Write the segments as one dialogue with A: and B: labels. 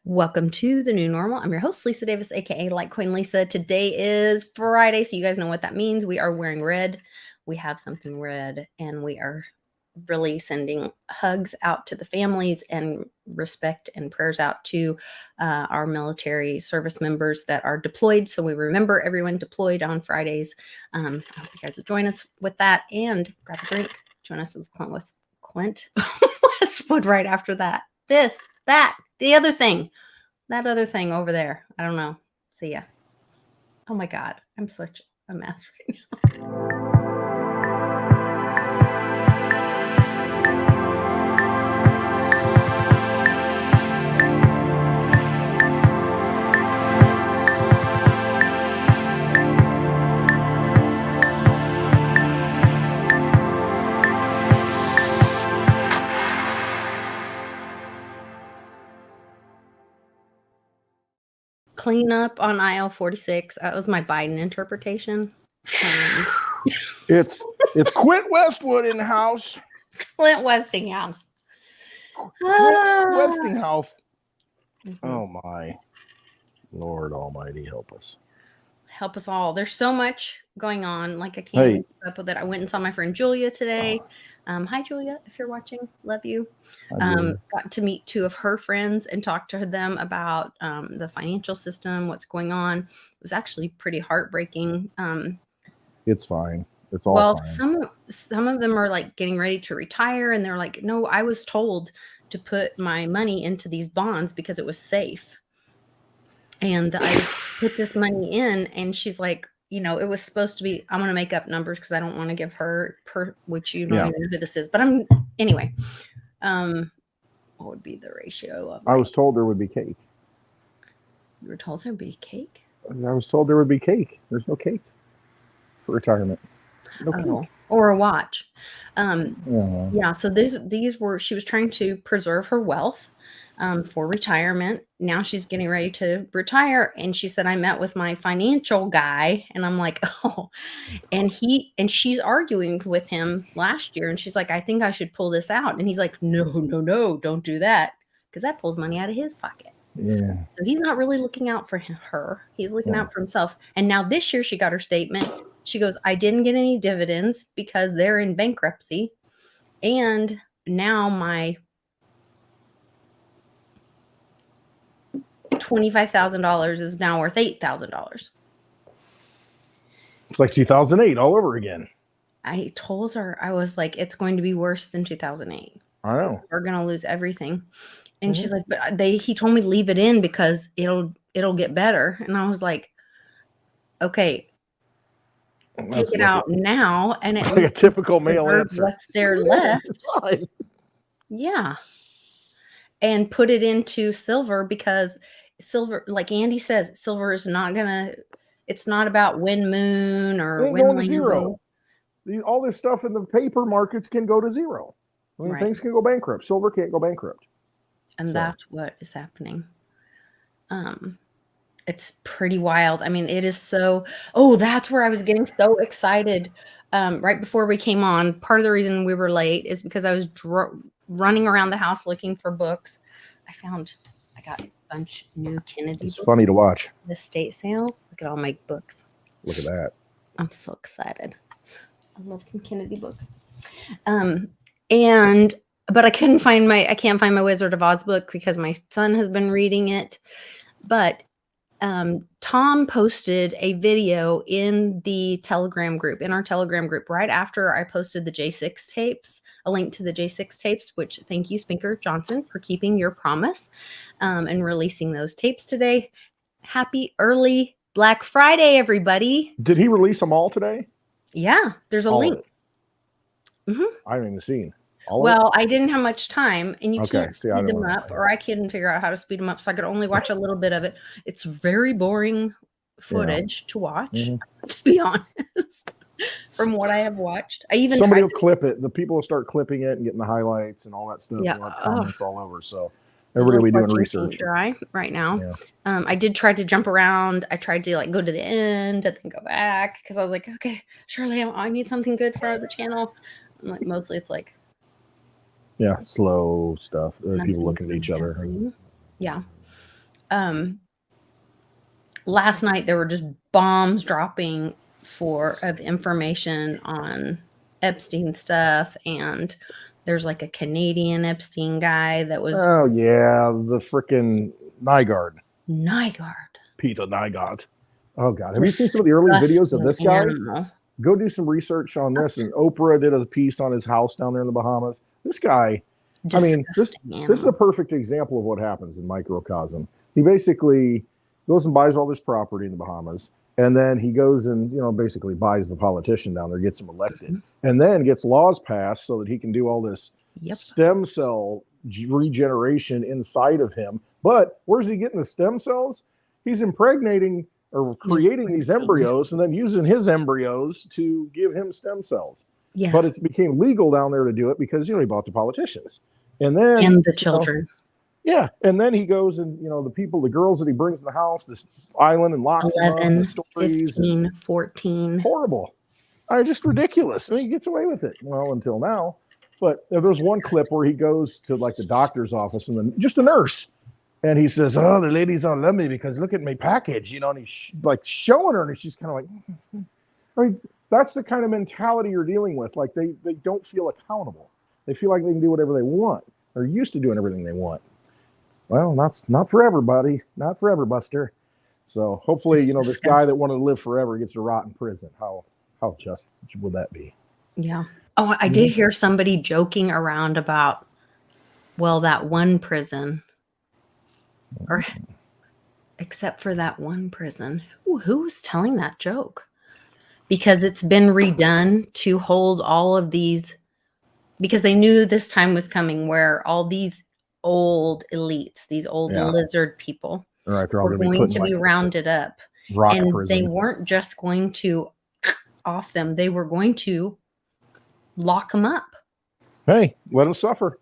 A: Welcome to the new normal. I'm your host, Lisa Davis, aka Litecoin Lisa. Today is Friday, so you guys know what that means. We are wearing red. We have something red, and we are really sending hugs out to the families and respect and prayers out to our military service members that are deployed. So we remember everyone deployed on Fridays. I hope you guys will join us with that and grab a drink. Join us with Clint Westwood right after that. The other thing. That other thing over there. I don't know. See ya. Oh my God. I'm such a mess right now. Clean up on aisle 46. That was my Biden interpretation.
B: It's Quint Westwood in the house.
A: Clint Westinghouse.
B: Clint Westinghouse. Oh my Lord Almighty, help us.
A: Help us all. There's so much going on. Like I can't keep up with it. I went and saw my friend Julia today. Hi, Julia, if you're watching. Love you. Got to meet two of her friends and talk to them about the financial system, what's going on. It was actually pretty heartbreaking.
B: It's fine. It's all fine.
A: Some of them are like getting ready to retire, and they're like, no, I was told to put my money into these bonds because it was safe. And I put this money in, and she's like, you know, it was supposed to be, I'm going to make up numbers because I don't want to give her which you don't even know who this is. But anyway, what would be the ratio of?
B: I was told there would be cake.
A: You were told there'd be cake?
B: I was told there would be cake. There's no cake for retirement. No cake.
A: Or a watch. Yeah. So these were, she was trying to preserve her wealth for retirement. Now she's getting ready to retire. And she said, I met with my financial guy. And I'm like, oh, and she's arguing with him last year. And she's like, I think I should pull this out. And he's like, no, don't do that. Because that pulls money out of his pocket.
B: Yeah.
A: So he's not really looking out for her. He's looking out for himself. And now this year she got her statement. She goes, I didn't get any dividends because they're in bankruptcy. And now my $25,000 is now worth $8,000.
B: It's like 2008 all over again.
A: I told her, I was like, it's going to be worse than 2008.
B: I know.
A: We're going to lose everything. And she's like, but he told me to leave it in because it'll get better. And I was like, okay, take it out now. And it's
B: like a typical male answer.
A: What's there left?
B: It's fine.
A: Yeah. And put it into silver because silver, like Andy says, silver is not it's not about wind, moon, or
B: wind, going to zero. All this stuff in the paper markets can go to zero. I mean, things can go bankrupt. Silver can't go bankrupt.
A: And that's what is happening. It's pretty wild. I mean, it is so, that's where I was getting so excited right before we came on. Part of the reason we were late is because I was running around the house looking for books. I got a bunch of new Kennedy books.
B: It's funny to watch.
A: The estate sale. Look at all my books.
B: Look at that.
A: I'm so excited. I love some Kennedy books. But I can't find my Wizard of Oz book because my son has been reading it. But Tom posted a video in the Telegram group, in our Telegram group, right after I posted the J6 tapes, a link to the J6 tapes, which thank you, Spinker Johnson, for keeping your promise and releasing those tapes today. Happy early Black Friday, everybody.
B: Did he release them all today?
A: Yeah, there's a link.
B: I haven't even seen.
A: Well, I didn't have much time, and you can't speed them up, or I couldn't figure out how to speed them up, so I could only watch a little bit of it. It's very boring footage to watch, to be honest, from what I have watched.
B: Somebody will clip it. The people will start clipping it and getting the highlights and all that stuff.
A: Yeah,
B: comments all over. So everybody will be doing research.
A: Dry right now. Yeah. I did try to jump around. I tried to go to the end and then go back because I was like, okay, Shirley, I need something good for the channel. Mostly it's like.
B: Yeah, slow stuff. People looking at each other.
A: Yeah. Last night there were just bombs dropping of information on Epstein stuff, and there's like a Canadian Epstein guy that was.
B: Oh yeah, the freaking Nygaard. Peter Nygaard. Oh God, have you seen some of the early videos of this guy? Go do some research on this. And Oprah did a piece on his house down there in the Bahamas. This guy, I mean, this is a perfect example of what happens in microcosm. He basically goes and buys all this property in the Bahamas, and then he goes and, you know, basically buys the politician down there, gets him elected, and then gets laws passed so that he can do all this stem cell regeneration inside of him. But where's he getting the stem cells? He's impregnating or creating these embryos and then using his embryos to give him stem cells.
A: Yes.
B: But it became legal down there to do it because, you know, he bought the politicians. And then
A: the children.
B: Yeah. And then he goes and, you know, the girls that he brings in the house, this island, and locks
A: 11,
B: them up, the
A: 15, 14.
B: Horrible. Just ridiculous. I mean, he gets away with it. Well, until now. But there was one clip where he goes to like the doctor's office and then just a nurse. And he says, "Oh, the ladies don't love me because look at my package," you know, and he's like showing her, and she's kind of like, I mean, that's the kind of mentality you're dealing with. Like they don't feel accountable. They feel like they can do whatever they want. They're used to doing everything they want. Well, that's not for everybody. Not forever, Buster. So hopefully, you know, this guy that wanted to live forever gets to rot in prison. How just would that be?
A: Yeah. Oh, I did hear somebody joking around about, well, that one prison. Or except for that one prison. Who's telling that joke? Because it's been redone to hold all of these, because they knew this time was coming where all these old elites, these old lizard people,
B: were
A: going to be rounded up. And
B: prison.
A: They weren't just going to off them. They were going to lock them up.
B: Hey, let them suffer.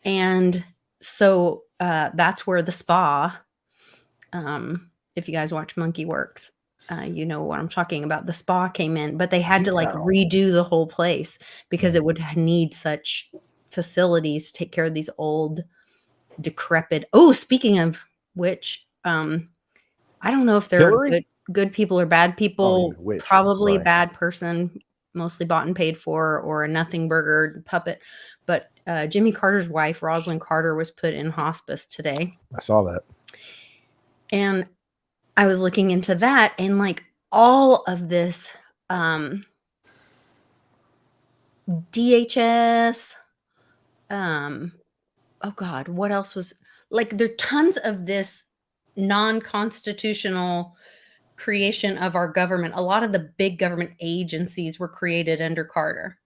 A: And so that's where the spa, if you guys watch Monkey Works, you know what I'm talking about. The spa came in, but they had to like redo the whole place because it would need such facilities to take care of these old, decrepit. Oh, speaking of which, I don't know if they're good people or bad people. Probably a bad person, mostly bought and paid for, or a nothing burger puppet. But Jimmy Carter's wife, Rosalind Carter, was put in hospice today.
B: I saw that.
A: And I was looking into that, and like all of this DHS, oh God, what else was like, there are tons of this non-constitutional creation of our government. A lot of the big government agencies were created under Carter.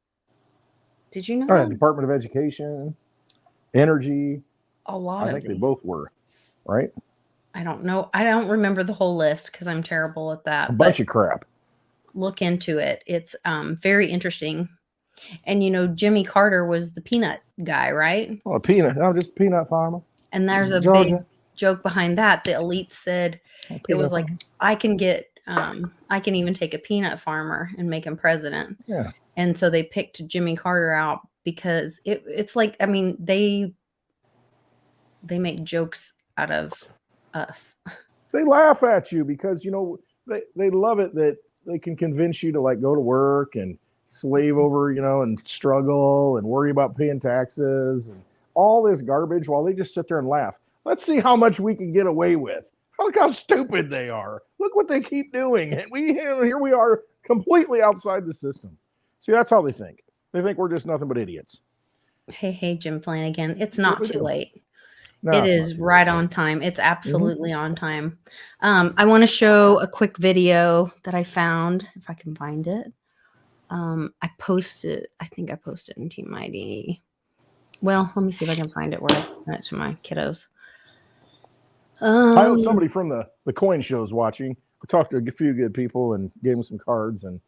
A: Did you know?
B: All right, Department of Education, Energy.
A: A lot.
B: I think they both were, right?
A: I don't know. I don't remember the whole list because I'm terrible at that.
B: A bunch of crap.
A: Look into it. It's very interesting. And you know, Jimmy Carter was the peanut guy, right?
B: Oh, peanut. I'm just a peanut farmer.
A: And there's a big joke behind that. The elite said it was like, I can even take a peanut farmer and make him president.
B: Yeah.
A: And so they picked Jimmy Carter out because it's like, I mean, they make jokes out of us.
B: They laugh at you because, you know, they love it that they can convince you to like go to work and slave over, you know, and struggle and worry about paying taxes and all this garbage while they just sit there and laugh. Let's see how much we can get away with. Look how stupid they are. Look what they keep doing. And here we are completely outside the system. See, that's how they think. They think we're just nothing but idiots.
A: Hey, Jim Flanagan, it's not too late. No, it is right on time. It's absolutely on time. I want to show a quick video that I found, if I can find it. I think I posted in Team ID. Well, let me see if I can find it where I sent it to my kiddos.
B: I hope somebody from the coin show's watching. I talked to a few good people and gave them some cards, and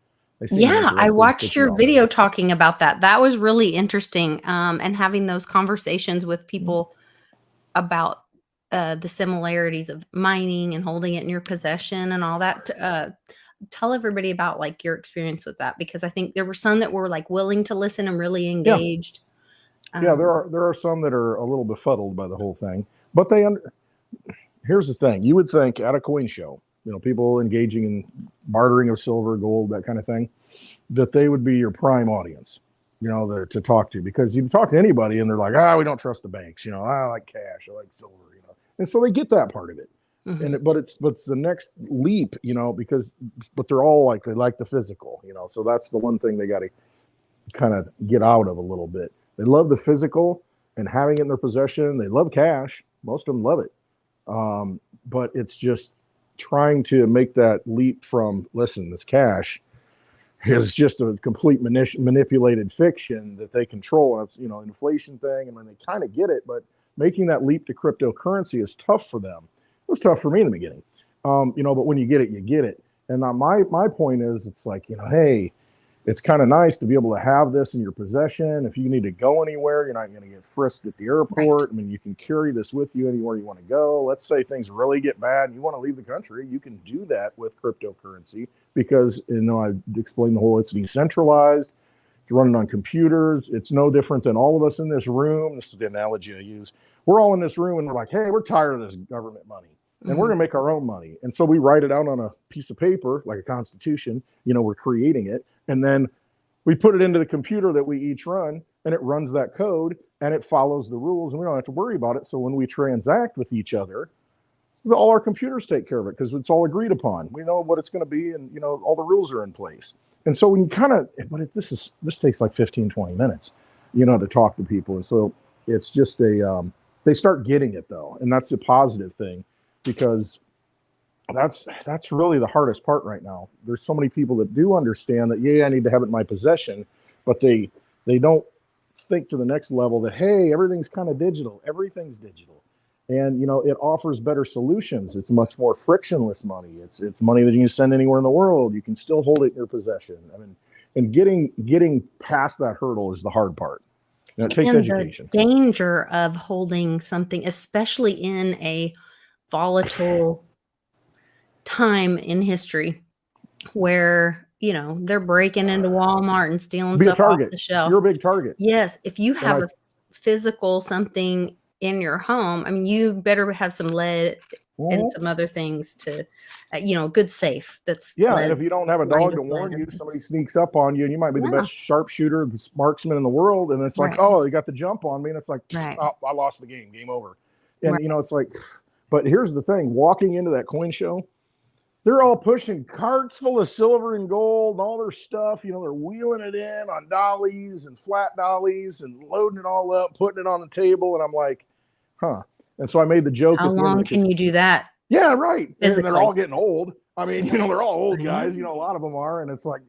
A: I watched your video talking about that. That was really interesting. And having those conversations with people about the similarities of mining and holding it in your possession and all that. Tell everybody about like your experience with that, because I think there were some that were like willing to listen and really engaged.
B: Yeah, there are some that are a little befuddled by the whole thing, but here's the thing. You would think at a coin show, people engaging in bartering of silver, gold, that kind of thing, that they would be your prime audience, to talk to, because you talk to anybody and they're like, we don't trust the banks. I like cash. I like silver, And so they get that part of it. Mm-hmm. But it's the next leap, but they're all like, they like the physical, so that's the one thing they got to kind of get out of a little bit. They love the physical and having it in their possession. They love cash. Most of them love it. But it's just trying to make that leap from, listen, this cash is just a complete manipulated fiction that they control. And it's, inflation thing. And when they kind of get it, but making that leap to cryptocurrency is tough for them. It was tough for me in the beginning. But when you get it, you get it. And my point is, it's like, hey, it's kind of nice to be able to have this in your possession. If you need to go anywhere, you're not going to get frisked at the airport. Right. I mean, you can carry this with you anywhere you want to go. Let's say things really get bad and you want to leave the country. You can do that with cryptocurrency because, I explained the whole, it's decentralized. It's running on computers. It's no different than all of us in this room. This is the analogy I use. We're all in this room and we're like, hey, we're tired of this government money. And we're going to make our own money. And so we write it out on a piece of paper, like a constitution, we're creating it. And then we put it into the computer that we each run, and it runs that code and it follows the rules. And we don't have to worry about it. So when we transact with each other, all our computers take care of it because it's all agreed upon. We know what it's going to be, and all the rules are in place. And so we can this takes like 15, 20 minutes, to talk to people. And so it's just they start getting it though. And that's a positive thing. Because that's really the hardest part right now. There's so many people that do understand that, I need to have it in my possession, but they don't think to the next level that, hey, everything's kind of digital. Everything's digital. And, it offers better solutions. It's much more frictionless money. It's money that you can send anywhere in the world. You can still hold it in your possession. I mean, and getting past that hurdle is the hard part. It takes education.
A: The danger of holding something, especially in a volatile time in history where they're breaking into Walmart and stealing stuff off the shelf.
B: You're a big target.
A: Yes, if you have a physical something in your home, I mean, you better have some lead and some other things to good safe. That's
B: and if you don't have a dog to warn you, somebody sneaks up on you and you might be the best sharpshooter, the marksman in the world, and it's like, oh, you got the jump on me, and it's like, oh, I lost the game over. And it's like, but here's the thing, walking into that coin show, they're all pushing carts full of silver and gold and all their stuff. They're wheeling it in on dollies and flat dollies and loading it all up, putting it on the table. And I'm like, huh. And so I made the joke.
A: How long can you do that?
B: Yeah, right. Physically. And they're all getting old. I mean, they're all old guys. A lot of them are. And it's like,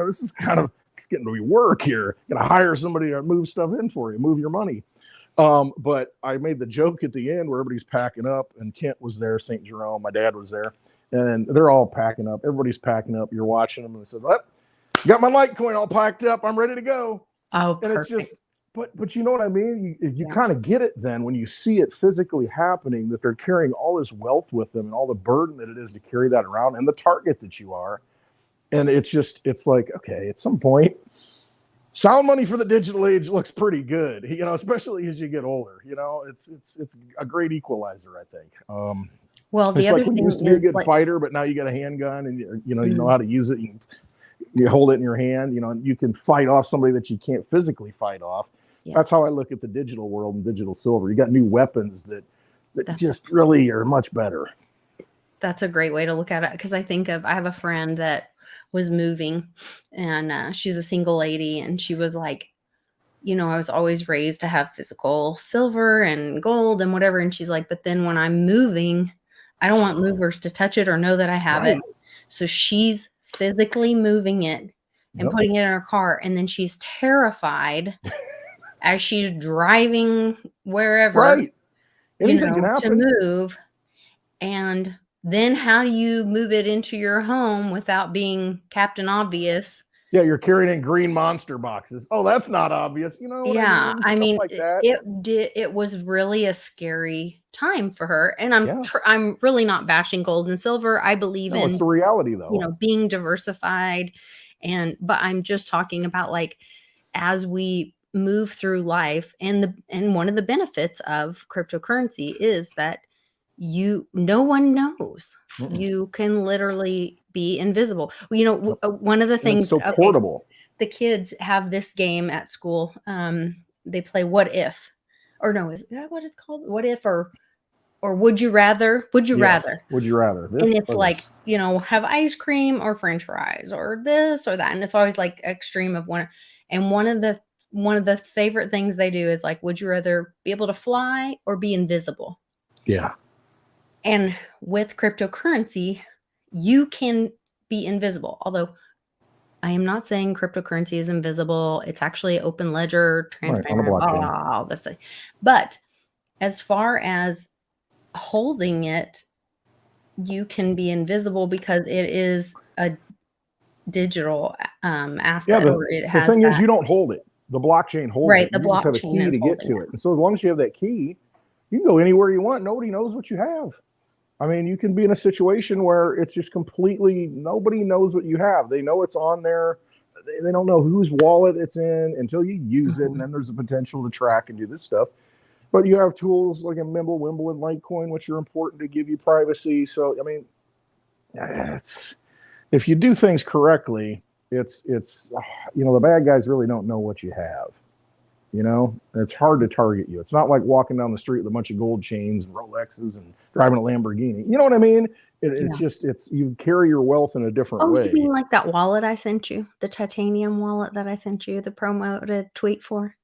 B: this is it's getting to be work here. Going to hire somebody to move stuff in for you, move your money. But I made the joke at the end where everybody's packing up, and Kent was there, St. Jerome, my dad was there, and they're all packing up. Everybody's packing up. You're watching them, and they said, got my Litecoin all packed up. I'm ready to go.
A: Oh,
B: and
A: perfect.
B: It's just, but you know what I mean? You kind of get it then when you see it physically happening, that they're carrying all this wealth with them and all the burden that it is to carry that around and the target that you are. And it's like, okay, at some point, sound money for the digital age looks pretty good, especially as you get older. It's a great equalizer, I think.
A: Well, the other thing
B: you used to be a good fighter, but now you got a handgun and you know how to use it. You hold it in your hand, and you can fight off somebody that you can't physically fight off. Yeah. That's how I look at the digital world and digital silver. You got new weapons that just really are much better.
A: That's a great way to look at it, because I have a friend that was moving, and she's a single lady, and she was like, I was always raised to have physical silver and gold and whatever. And she's like, but then when I'm moving, I don't want movers to touch it or know that I have it. So she's physically moving it and putting it in her car. And then she's terrified as she's driving wherever, to move. And then how do you move it into your home without being Captain Obvious?
B: Yeah, you're carrying in green Monster boxes. Oh, that's not obvious.
A: I mean, like that. It was really a scary time for her. And I'm really not bashing gold and silver. I believe in
B: it's the reality though.
A: Being diversified, but I'm just talking about, like, as we move through life, and one of the benefits of cryptocurrency is that no one knows. You can literally be invisible. You know, one of the things,
B: so portable.
A: The kids have this game at school. They play What If, or no, is that what it's called? What If, or Would You Rather? Would you rather?
B: Would you rather? This,
A: and it's like, you know, have ice cream or French fries or this or that, and it's always like extreme of one. And one of the favorite things they do is like, would you rather be able to fly or be invisible?
B: Yeah.
A: And with cryptocurrency, you can be invisible. Although I am not saying cryptocurrency is invisible. It's actually open ledger, transparent, all this. But as far as holding it, you can be invisible because it is a digital asset.
B: Yeah, the thing is, you don't hold it. The blockchain holds it.
A: The
B: you just have a key to get to it. And so as long as you have that key, you can go anywhere you want. Nobody knows what you have. I mean, you can be in a situation where it's just completely, nobody knows what you have. They know it's on there. They don't know whose wallet it's in until you use it. And then there's a potential to track and do this stuff. But you have tools like a Mimble, Wimble, and Litecoin, which are important to give you privacy. So, I mean, if you do things correctly, it's you know, the bad guys really don't know what you have. You know, and it's hard to target you. It's not like walking down the street with a bunch of gold chains and Rolexes and driving a Lamborghini. You know what I mean? It's just, you carry your wealth in a different way.
A: You mean like that wallet I sent you, the titanium wallet that I sent you the promoted tweet for?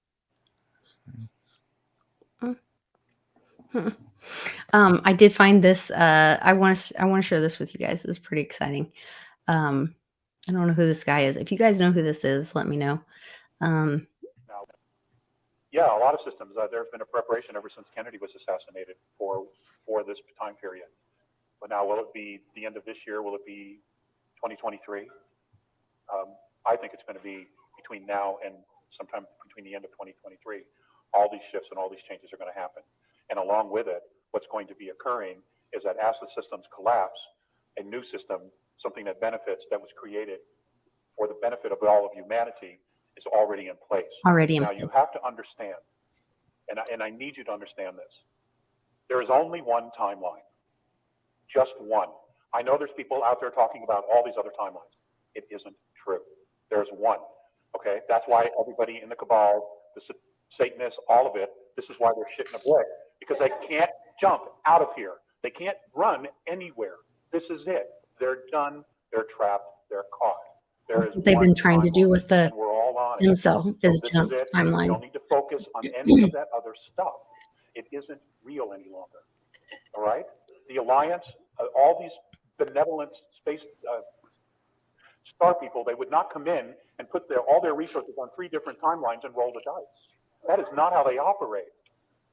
A: I did find this. I want to share this with you guys. It's pretty exciting. I don't know who this guy is. If you guys know who this is, let me know.
C: Yeah, a lot of systems. There's been a preparation ever since Kennedy was assassinated for this time period. But now, will it be the end of this year? Will it be 2023? I think it's going to be between now and sometime between the end of 2023. All these shifts and all these changes are going to happen. And along with it, what's going to be occurring is that as the systems collapse, a new system, something that that was created for the benefit of all of humanity, is already in place. Now, you have to understand, and I need you to understand this. There is only one timeline, just one. I know there's people out there talking about all these other timelines. It isn't true. There's one, okay? That's why everybody in the cabal, the Satanists, all of it, this is why they're shitting a brick, because they can't jump out of here. They can't run anywhere. This is it. They're done. They're trapped. They're caught.
A: That's what they've been trying to do with the stem cell, is jump timelines.
C: You don't need to focus on any of that other stuff. It isn't real any longer. All right? The Alliance, all these benevolent space star people, they would not come in and put all their resources on 3 different timelines and roll the dice. That is not how they operate.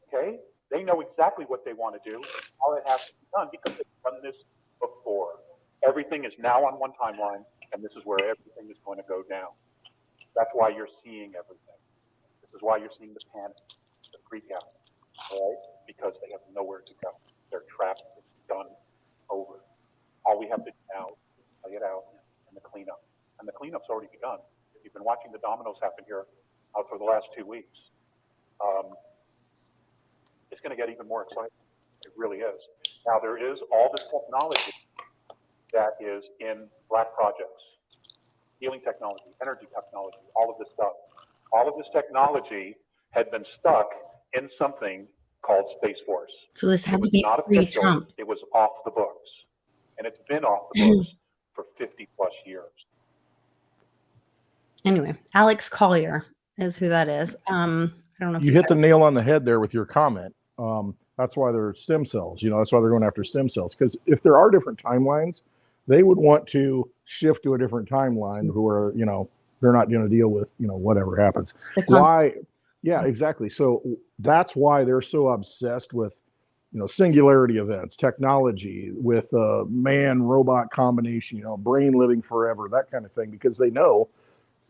C: Okay? They know exactly what they want to do, how it has to be done, because they've done this before. Everything is now on one timeline, and this is where everything is going to go down. That's why you're seeing everything. This is why you're seeing the panic, the freak out, all right? Because they have nowhere to go. They're trapped. It's done. Over. All we have to do now is play it out and the cleanup. And the cleanup's already begun. If you've been watching the dominoes happen here out for the last 2 weeks, it's going to get even more exciting. It really is. Now, there is all this technology that is in Black projects, healing technology, energy technology, all of this stuff. All of this technology had been stuck in something called Space Force.
A: So this had to be pre-Trump.
C: It was off the books. And it's been off the books for 50 plus years.
A: Anyway, Alex Collier is who that is. I don't know if
B: you hit the nail on the head there with your comment. That's why they're stem cells. You know, that's why they're going after stem cells. Because if there are different timelines, they would want to shift to a different timeline where, you know, they're not going to deal with, you know, whatever happens. Why? Yeah, exactly. So that's why they're so obsessed with, you know, singularity events, technology, with man-robot combination, you know, brain living forever, that kind of thing, because they know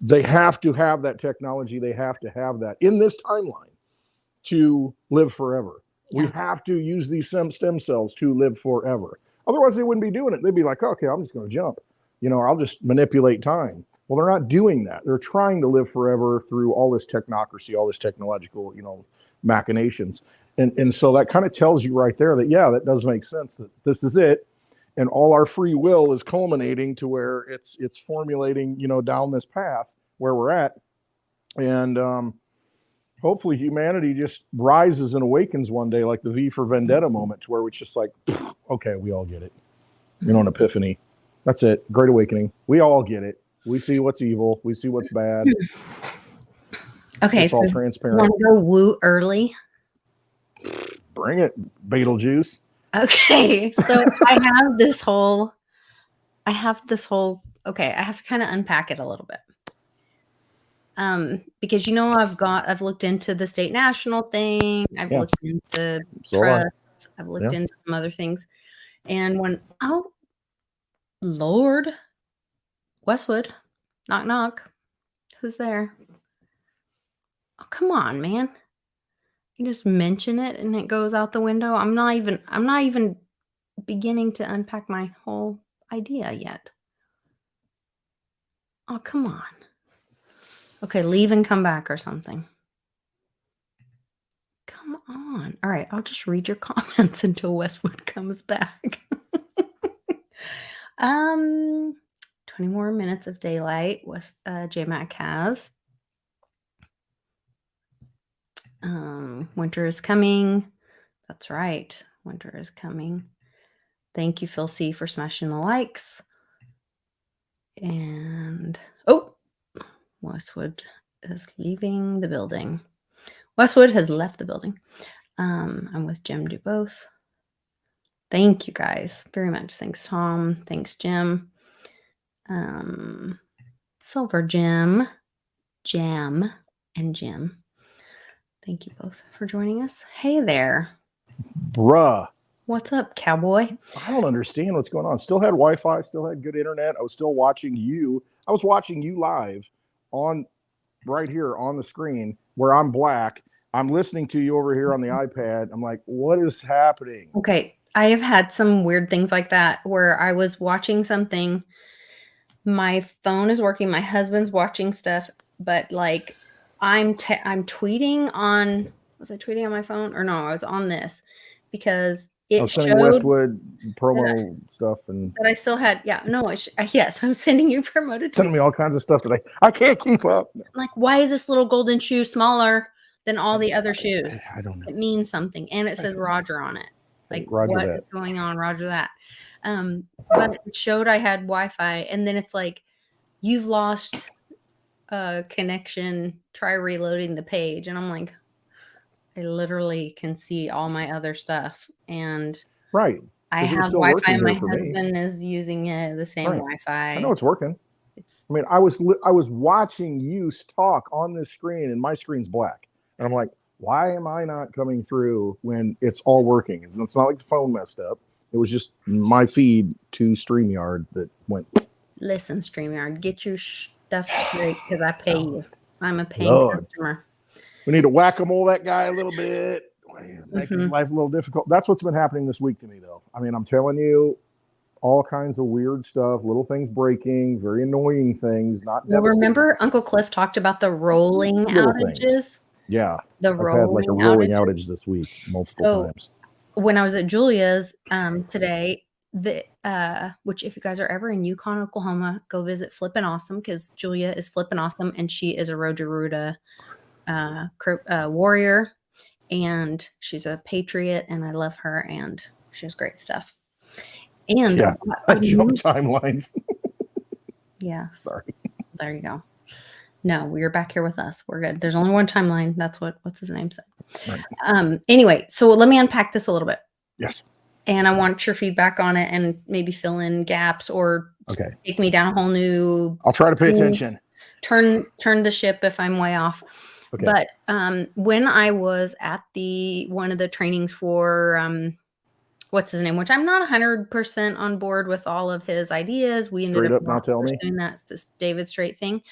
B: they have to have that technology. They have to have that in this timeline to live forever. Yeah. We have to use these stem cells to live forever. Otherwise, they wouldn't be doing it. They'd be like, okay, I'm just going to jump. You know, I'll just manipulate time. Well, they're not doing that. They're trying to live forever through all this technocracy, all this technological, you know, machinations. And so that kind of tells you right there that, yeah, that does make sense, that this is it. And all our free will is culminating to where it's formulating, down this path where we're at. And hopefully humanity just rises and awakens one day, like the V for Vendetta moment, to where it's just like, okay, we all get it. An epiphany. That's it. Great awakening. We all get it. We see what's evil. We see what's bad.
A: Okay,
B: it's all transparent.
A: Want to go woo early?
B: Bring it, Beetlejuice.
A: Okay, so I have this whole, okay, I have to kind of unpack it a little bit. Because I've looked into the state national thing, I've looked into trusts, I've looked into some other things. And oh Lord, Westwood, knock knock. Who's there? Oh, come on, man. You just mention it and it goes out the window. I'm not even beginning to unpack my whole idea yet. Oh, come on. Okay, leave and come back or something. Come on. All right, I'll just read your comments until Westwood comes back. 20 more minutes of daylight, JMac has. Winter is coming. That's right. Winter is coming. Thank you, Phil C, for smashing the likes. And Westwood is leaving the building. Westwood has left the building. I'm with Jim Do Both. Thank you guys very much. Thanks, Tom. Thanks, Jim. Silver Jim, Jam, and Jim. Thank you both for joining us. Hey there.
B: Bruh.
A: What's up, cowboy?
B: I don't understand what's going on. Still had Wi-Fi, still had good internet. I was still watching you. I was watching you live on right here on the screen where I'm black. I'm listening to you over here on the iPad. I'm like, what is happening?
A: Okay. I have had some weird things like that where I was watching something. My phone is working. My husband's watching stuff, but like I'm tweeting on, was I tweeting on my phone? Or no, I was on this because it showed
B: Westwood promo stuff and
A: that I still had. Yeah, no, yes, I'm sending you promoted.
B: Sending me all kinds of stuff that I can't keep up.
A: Like, why is this little golden shoe smaller than all the other shoes?
B: I don't know.
A: It means something, and it says Roger on it. Like, what is going on? Roger that. But it showed I had Wi-Fi, and then it's like, you've lost connection. Try reloading the page, and I'm like, I literally can see all my other stuff, and
B: right.
A: I have Wi-Fi, and my husband is using the same Wi-Fi.
B: I know it's working. I was watching you talk on this screen, and my screen's black, and I'm like, why am I not coming through when it's all working? And it's not like the phone messed up. It was just my feed to StreamYard that went.
A: Listen, StreamYard, get your stuff straight because I pay you. I'm a paying customer.
B: We need to whack-a-mole that guy a little bit, make his life a little difficult. That's what's been happening this week to me, though. I mean, I'm telling you, all kinds of weird stuff, little things breaking, very annoying things.
A: Well, remember Uncle Cliff talked about the rolling outages?
B: Things. Yeah.
A: I've had
B: like a rolling outage this week multiple times.
A: When I was at Julia's today, which if you guys are ever in Yukon, Oklahoma, go visit Flippin' Awesome because Julia is Flippin' Awesome and she is a Rojaruda warrior and she's a patriot and I love her and she has great stuff. And
B: I jump timelines.
A: Yeah.
B: Sorry.
A: There you go. No, we're back here with us. We're good. There's only one timeline. That's what's his name said. Right. Anyway, so let me unpack this a little bit.
B: Yes.
A: And I want your feedback on it and maybe fill in gaps or take me down a whole new.
B: I'll try to pay attention.
A: Turn the ship if I'm way off. Okay. But when I was at one of the trainings for what's his name, which I'm not 100% on board with all of his ideas. We ended up not doing that David Straight thing,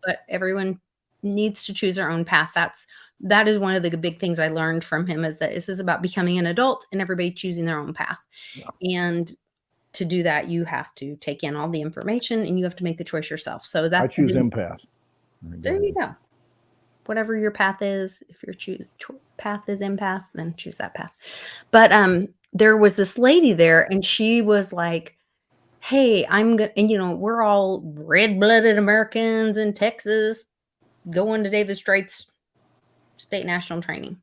A: but everyone needs to choose their own path. That is one of the big things I learned from him is that this is about becoming an adult and everybody choosing their own path. Yeah. And to do that, you have to take in all the information and you have to make the choice yourself. So that's
B: I choose empath.
A: There you go. whatever your path is. If your path is empath, then choose that path. But there was this lady there, and she was like, hey, I'm gonna, and we're all red-blooded Americans in Texas going to David Strait's state national training.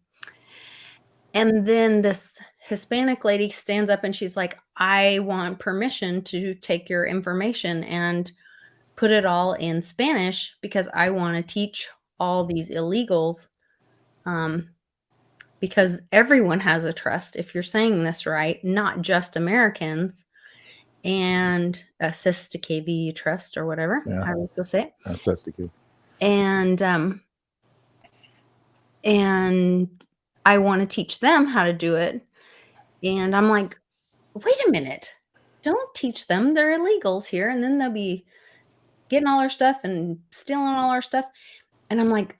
A: And then this Hispanic lady stands up and she's like, I want permission to take your information and put it all in Spanish because I want to teach all these illegals, because everyone has a trust, if you're saying this right, not just Americans, and a SESTIKV trust or whatever, however you say it.
B: SESTIKV.
A: And I want to teach them how to do it. And I'm like, wait a minute, don't teach them. They're illegals here. And then they'll be getting all our stuff and stealing all our stuff. And I'm like,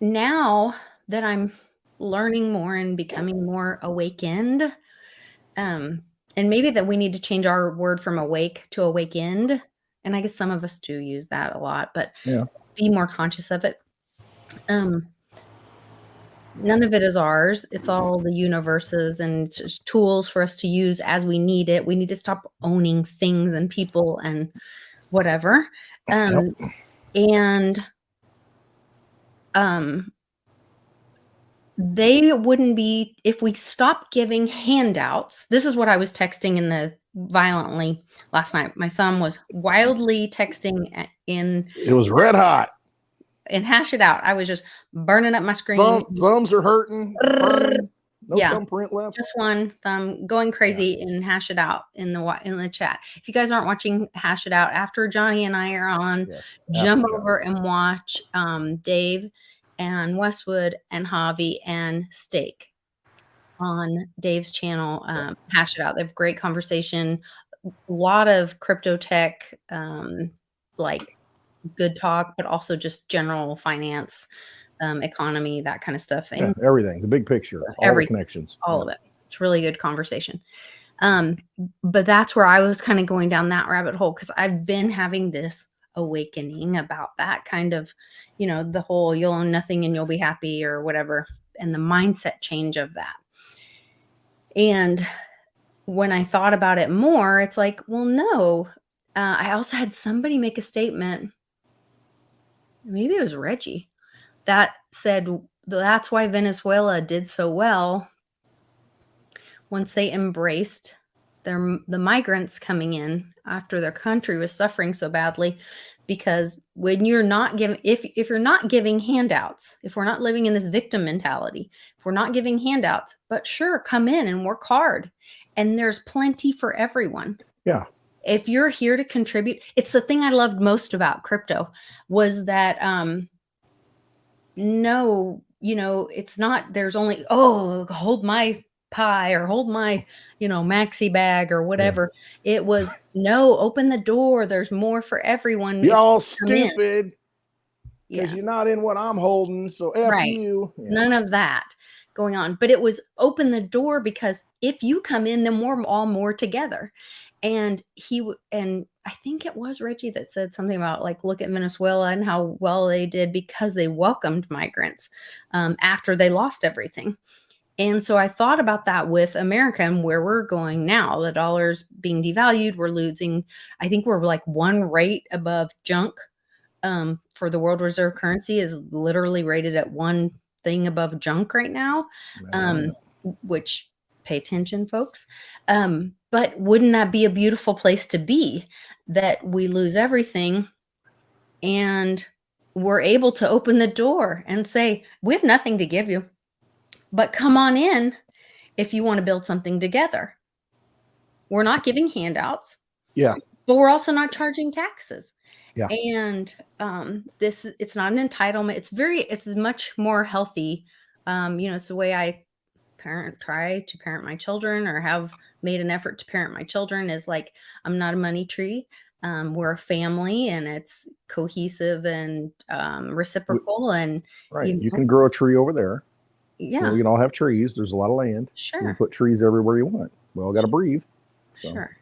A: now that I'm learning more and becoming more awakened, and maybe that we need to change our word from awake to awakened. And I guess some of us do use that a lot, but be more conscious of it. None of it is ours. It's all the universe's, and it's just tools for us to use as we need it. We need to stop owning things and people and whatever. They wouldn't be, if we stop giving handouts. This is what I was texting in the violently last night. My thumb was wildly texting
B: it was red hot.
A: And hash it out. I was just burning up my screen.
B: Thumbs are hurting. No thumbprint left.
A: Just one thumb going crazy and hash it out in the chat. If you guys aren't watching Hash It Out after Johnny and I are on, jump over and watch Dave and Westwood and Javi and Steak on Dave's channel. Hash It Out. They have great conversation. A lot of crypto tech, like good talk, but also just general finance, economy, that kind of stuff. And
B: everything, the big picture, all the connections,
A: all of it. It's really good conversation. But that's where I was kind of going down that rabbit hole, because I've been having this awakening about that kind of, the whole you'll own nothing and you'll be happy or whatever, and the mindset change of that. And when I thought about it more, it's like, well, no. I also had somebody make a statement, maybe it was Reggie, that said that's why Venezuela did so well once they embraced the migrants coming in after their country was suffering so badly. Because when you're not giving, if you're not giving handouts, if we're not living in this victim mentality, if we're not giving handouts, but sure, come in and work hard, and there's plenty for everyone.
B: Yeah.
A: If you're here to contribute, it's the thing I loved most about crypto was that, no, it's not, there's only, hold my pie or hold my, maxi bag or whatever. It was, no, open the door. There's more for everyone.
B: Y'all stupid. Because you're not in what I'm holding. So F you.
A: Yeah. None of that going on. But it was open the door, because if you come in, then we're all more together. And and I think it was Reggie that said something about, like, look at Venezuela and how well they did because they welcomed migrants after they lost everything. And so I thought about that with America and where we're going now. The dollar's being devalued. We're losing. I think we're like one rate above junk for the world reserve currency is literally rated at one thing above junk right now, which pay attention, folks. But wouldn't that be a beautiful place to be, that we lose everything and we're able to open the door and say, we have nothing to give you, but come on in if you want to build something together. We're not giving handouts.
B: Yeah.
A: But we're also not charging taxes.
B: Yeah.
A: And it's not an entitlement. It's much more healthy. It's the way I try to parent my children, or have made an effort to parent my children, is like, I'm not a money tree. We're a family, and it's cohesive and reciprocal. And
B: you can grow a tree over there.
A: Yeah.
B: We can all have trees. There's a lot of land.
A: Sure.
B: You can put trees everywhere you want. We all got to breathe.
A: So sure.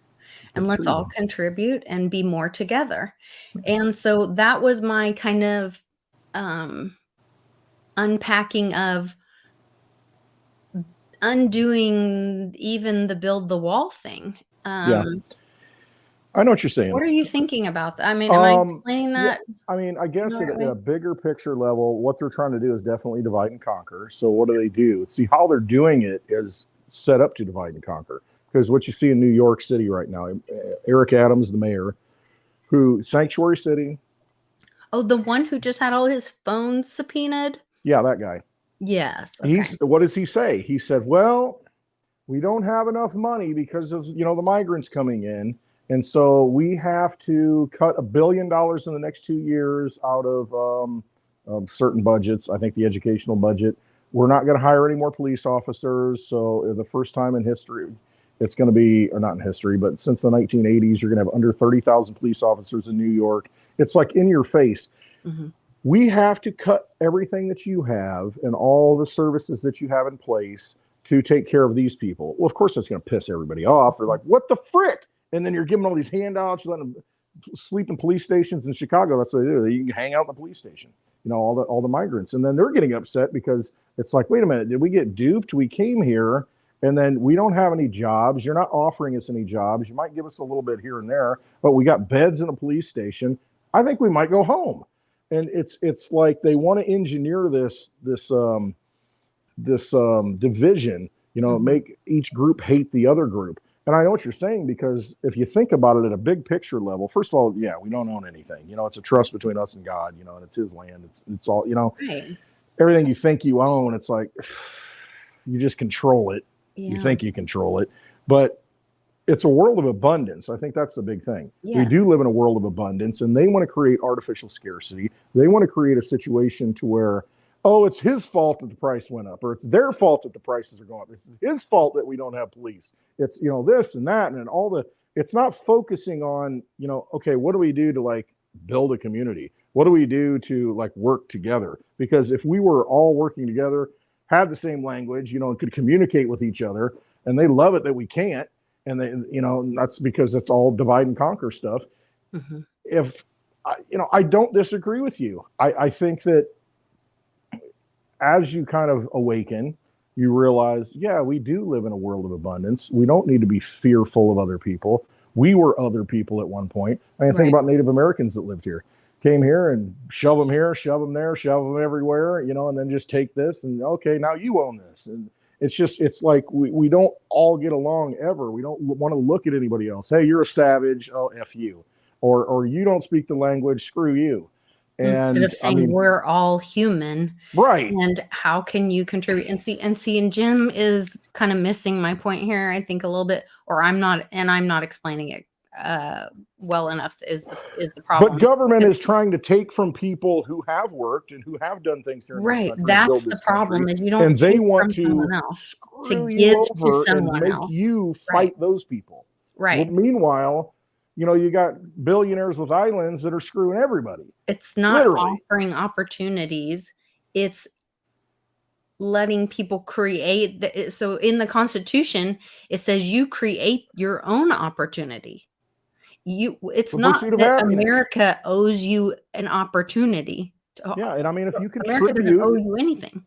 A: And let's all contribute and be more together. And so that was my kind of unpacking of undoing even the build the wall thing.
B: Yeah. I know what you're saying.
A: What are you thinking about that? I mean, am I explaining that?
B: Yeah, I mean, I guess
A: the right
B: at
A: way?
B: a bigger picture level, what they're trying to do is definitely divide and conquer. So what do? See, how they're doing it is set up to divide and conquer. Because what you see in New York City right now, Eric Adams, the mayor, who Sanctuary City.
A: Oh, the one who just had all his phones subpoenaed?
B: Yeah, that guy.
A: Yes. Okay.
B: What does he say? He said, well, we don't have enough money because of, the migrants coming in. And so we have to cut $1 billion in the next 2 years out of certain budgets. I think the educational budget. We're not going to hire any more police officers. So the first time in history, it's going to be, or not in history, but since the 1980s, you're going to have under 30,000 police officers in New York. It's like in your face. Mm-hmm. We have to cut everything that you have and all the services that you have in place to take care of these people. Well, of course, that's going to piss everybody off. They're like, what the frick? And then you're giving all these handouts, you're letting them sleep in police stations in Chicago. That's what they do. You can hang out in the police station, all the migrants. And then they're getting upset because it's like, wait a minute, did we get duped? We came here and then we don't have any jobs. You're not offering us any jobs. You might give us a little bit here and there, but we got beds in a police station. I think we might go home. And it's like they want to engineer this division, mm-hmm. make each group hate the other group. And I know what you're saying, because if you think about it at a big picture level, first of all, yeah, we don't own anything. It's a trust between us and God, and it's his land. It's all, right. Everything you think you own, it's like you just control it. Yeah. You think you control it, but it's a world of abundance. I think that's the big thing. Yeah. We do live in a world of abundance, and they want to create artificial scarcity. They want to create a situation to where, oh, it's his fault that the price went up, or it's their fault that the prices are going up. It's his fault that we don't have police. It's, this and that, and it's not focusing on, okay, what do we do to build a community? What do we do to work together? Because if we were all working together, had the same language, and could communicate with each other, and they love it that we can't, and they, that's because it's all divide and conquer stuff. Mm-hmm. I don't disagree with you. I think that as you kind of awaken, you realize, yeah, we do live in a world of abundance. We don't need to be fearful of other people. We were other people at one point. I mean, think about Native Americans that lived here, came here and shove them here, shove them there, shove them everywhere, and then just take this and, okay, now you own this. And it's like we don't all get along ever. We don't want to look at anybody else. Hey, you're a savage. Oh, F you. Or you don't speak the language. Screw you. And
A: instead of saying we're all human,
B: right?
A: And how can you contribute? And see, and Jim is kind of missing my point here, I think, a little bit, or I'm not explaining it well enough. Is the problem?
B: But government is trying to take from people who have worked and who have done things here in this country.
A: That's the problem. Is you don't,
B: and they want
A: to give to someone
B: and make
A: else.
B: You fight those people.
A: Right.
B: Well, meanwhile, you got billionaires with islands that are screwing everybody.
A: It's not offering opportunities. It's letting people create. So in the Constitution, it says you create your own opportunity. It's not that America owes you an opportunity.
B: Yeah, and I mean, if you contribute,
A: America doesn't owe you anything.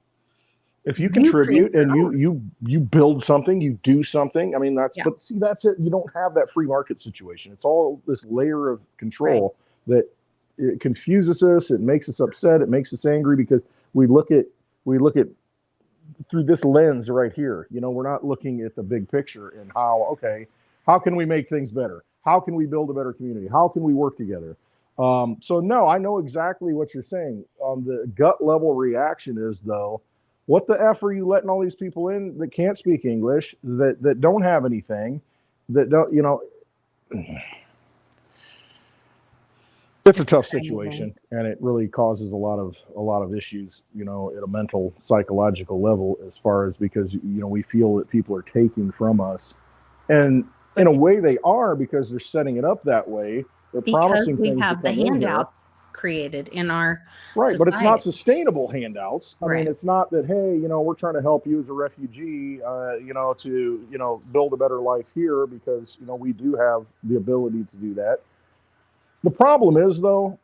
B: If you contribute and you build something, you do something. I mean, but see, that's it. You don't have that free market situation. It's all this layer of control that it confuses us. It makes us upset. It makes us angry because we look at through this lens right here. We're not looking at the big picture and how can we make things better? How can we build a better community? How can we work together? So no, I know exactly what you're saying. The gut level reaction is, though, what the F are you letting all these people in that can't speak English, that don't have anything, that don't, it's a tough situation, and it really causes a lot of issues, at a mental, psychological level, as far as, because, we feel that people are taking from us, and in a way they are, because they're setting it up that way. They're promising things.
A: We have the handouts created in our
B: society. But it's not sustainable handouts. I mean, it's not that, hey, we're trying to help you as a refugee, to build a better life here, because we do have the ability to do that. The problem is, though,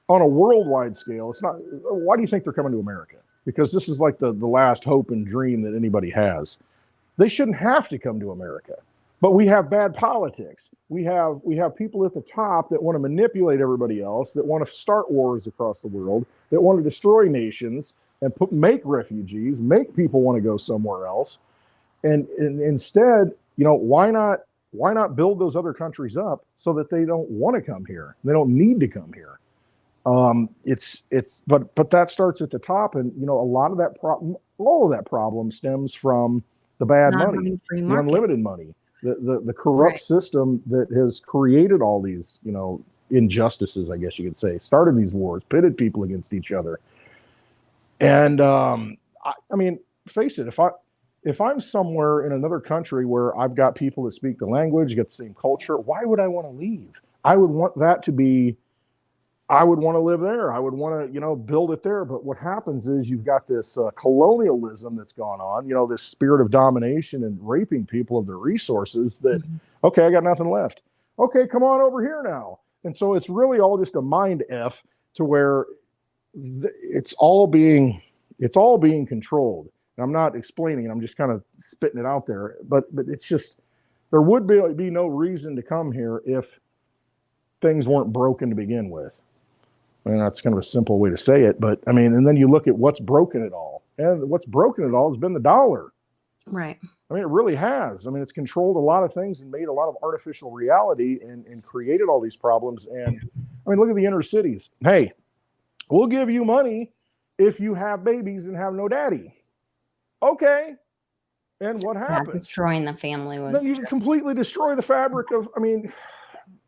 B: on a worldwide scale, it's not. Why do you think they're coming to America? Because this is like the last hope and dream that anybody has. They shouldn't have to come to America. But we have bad politics. We have people at the top that want to manipulate everybody else, that want to start wars across the world, that want to destroy nations and make refugees, make people want to go somewhere else. And instead, why not build those other countries up so that they don't want to come here? They don't need to come here. But that starts at the top, and a lot of that problem, all of that problem stems from the bad money, the unlimited money, the corrupt system that has created all these, injustices, I guess you could say, started these wars, pitted people against each other. And I mean, face it, if I'm somewhere in another country where I've got people that speak the language, get the same culture, why would I want to leave? I would want that to be. I would want to live there. I would want to, build it there. But what happens is you've got this colonialism that's gone on, this spirit of domination and raping people of their resources that, okay, I got nothing left. Okay, come on over here now. And so it's really all just a mind F to where it's all being controlled. And I'm not explaining it. I'm just kind of spitting it out there. But it's just, there would be no reason to come here if things weren't broken to begin with. I mean, that's kind of a simple way to say it, but I mean, and then you look at what's broken it all, and what's broken it all has been the dollar.
A: Right.
B: I mean, it really has. I mean, it's controlled a lot of things and made a lot of artificial reality and created all these problems. And I mean, look at the inner cities. Hey, we'll give you money if you have babies and have no daddy. Okay. And what happens?
A: Destroying the family was.
B: Then you completely destroy the fabric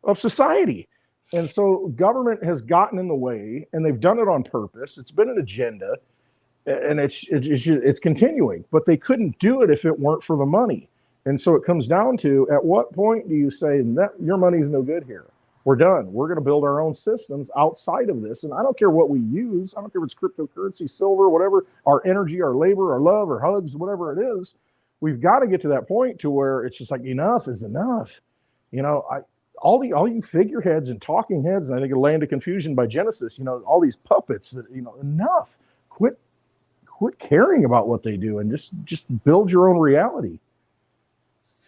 B: of society. And so government has gotten in the way, and they've done it on purpose. It's been an agenda, and it's continuing. But they couldn't do it if it weren't for the money. And so it comes down to, at what point do you say, your money's no good here? We're done. We're going to build our own systems outside of this. And I don't care what we use. I don't care if it's cryptocurrency, silver, whatever, our energy, our labor, our love, our hugs, whatever it is. We've got to get to that point to where it's just like, enough is enough. All you figureheads and talking heads, and I think a land of confusion by Genesis, all these puppets that, enough. Quit caring about what they do and just build your own reality.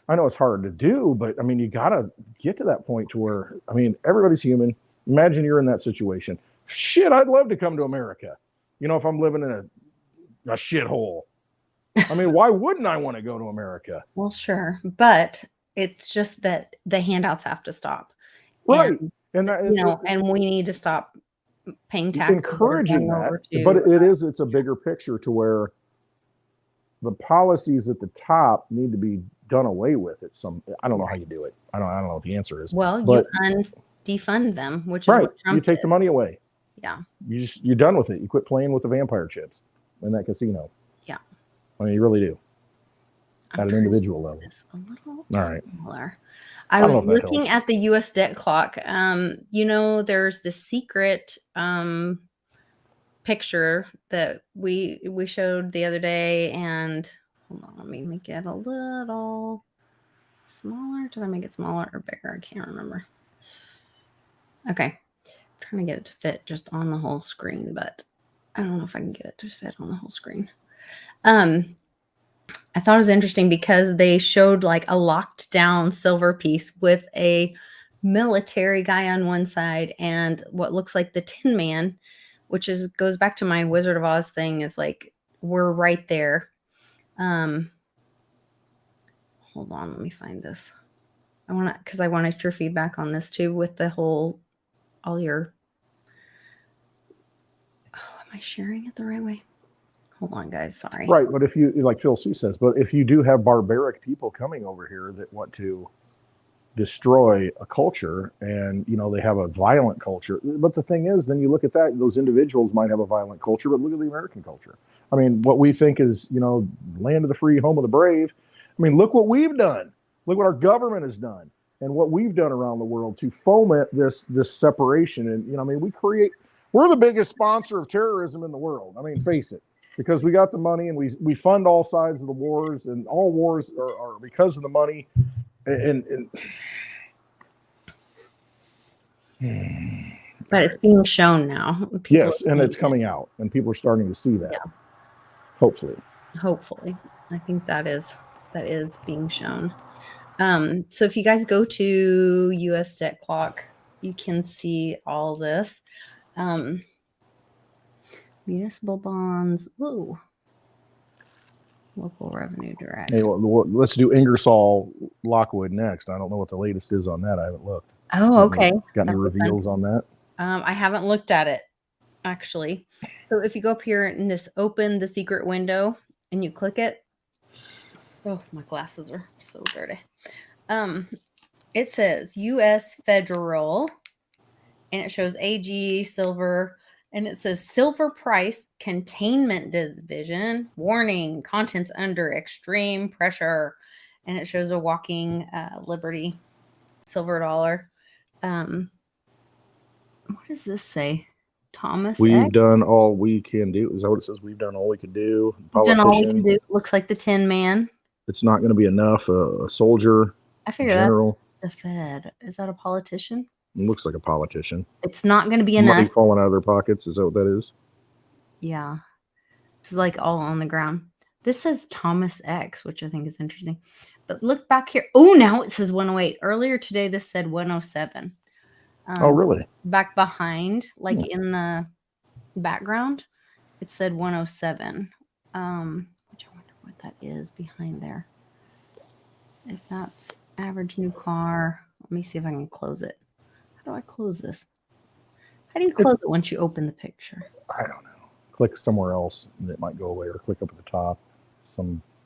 B: I know it's hard to do, but I mean, you got to get to that point to where, I mean, everybody's human. Imagine you're in that situation. Shit, I'd love to come to America. If I'm living in a shithole. I mean, why wouldn't I want to go to America?
A: Well, sure. But it's just that the handouts have to stop.
B: Right.
A: And we need to stop paying taxes.
B: Encouraging that. But it's a bigger picture to where the policies at the top need to be done away with. I don't know how you do it. I don't know what the answer is.
A: Well, you defund them, which is
B: right.
A: What Trump
B: you take
A: did.
B: The money away.
A: Yeah.
B: You're done with it. You quit playing with the vampire chips in that casino.
A: Yeah.
B: I mean, you really do. At an individual level.
A: All
B: right.
A: Smaller. I was looking at the U.S. debt clock. There's this secret picture that we showed the other day, and hold on, let me make it a little smaller. Did I make it smaller or bigger? I can't remember. Okay. I'm trying to get it to fit just on the whole screen, but I don't know if I can get it to fit on the whole screen. I thought it was interesting because they showed like a locked down silver piece with a military guy on one side and what looks like the Tin Man, which goes back to my Wizard of Oz thing, is like, we're right there. Hold on, let me find this. Because I wanted your feedback on this too with the whole, am I sharing it the right way? Hold on, guys. Sorry.
B: Right. But if you, like Phil C says, but if you do have barbaric people coming over here that want to destroy a culture and, they have a violent culture. But the thing is, then you look at that, those individuals might have a violent culture, but look at the American culture. I mean, what we think is, land of the free, home of the brave. I mean, look what we've done. Look what our government has done and what we've done around the world to foment this separation. And, we're the biggest sponsor of terrorism in the world. I mean, face it. Because we got the money and we fund all sides of the wars, and all wars are because of the money. And
A: But it's being shown now.
B: Yes, and it's coming out, and people are starting to see that. Yeah. Hopefully.
A: I think that is being shown. So if you guys go to US Debt Clock, you can see all this. Municipal bonds. Whoa. Local revenue direct.
B: Hey, well, let's do Ingersoll Lockwood next. I don't know what the latest is on that. I haven't looked.
A: Oh, okay.
B: Got any reveals on that?
A: I haven't looked at it, actually. So if you go up here and this open the secret window and you click it. Oh, my glasses are so dirty. It says U.S. Federal, and it shows AG, silver, and it says silver price containment division, warning, contents under extreme pressure. And it shows a walking Liberty silver dollar. What does this say? Thomas
B: We've
A: X?
B: done all we can do. Is that what it says? We've done all we can do.
A: We've done all we can do. Looks like the Tin Man.
B: It's not going to be enough. A soldier.
A: I figure general. That's the Fed. Is that a politician?
B: It looks like a politician.
A: It's not going to be enough.
B: Money falling out of their pockets. Is that what that is?
A: Yeah. It's like all on the ground. This says Thomas X, which I think is interesting. But look back here. Oh, now it says 108. Earlier today, this said 107.
B: Oh, really?
A: Back behind, like in the background, it said 107. Which I wonder what that is behind there. If that's average new car. Let me see if I can close it. How do I close this? How do you close it once you open the picture?
B: I don't know. Click somewhere else and it might go away, or click up at the top,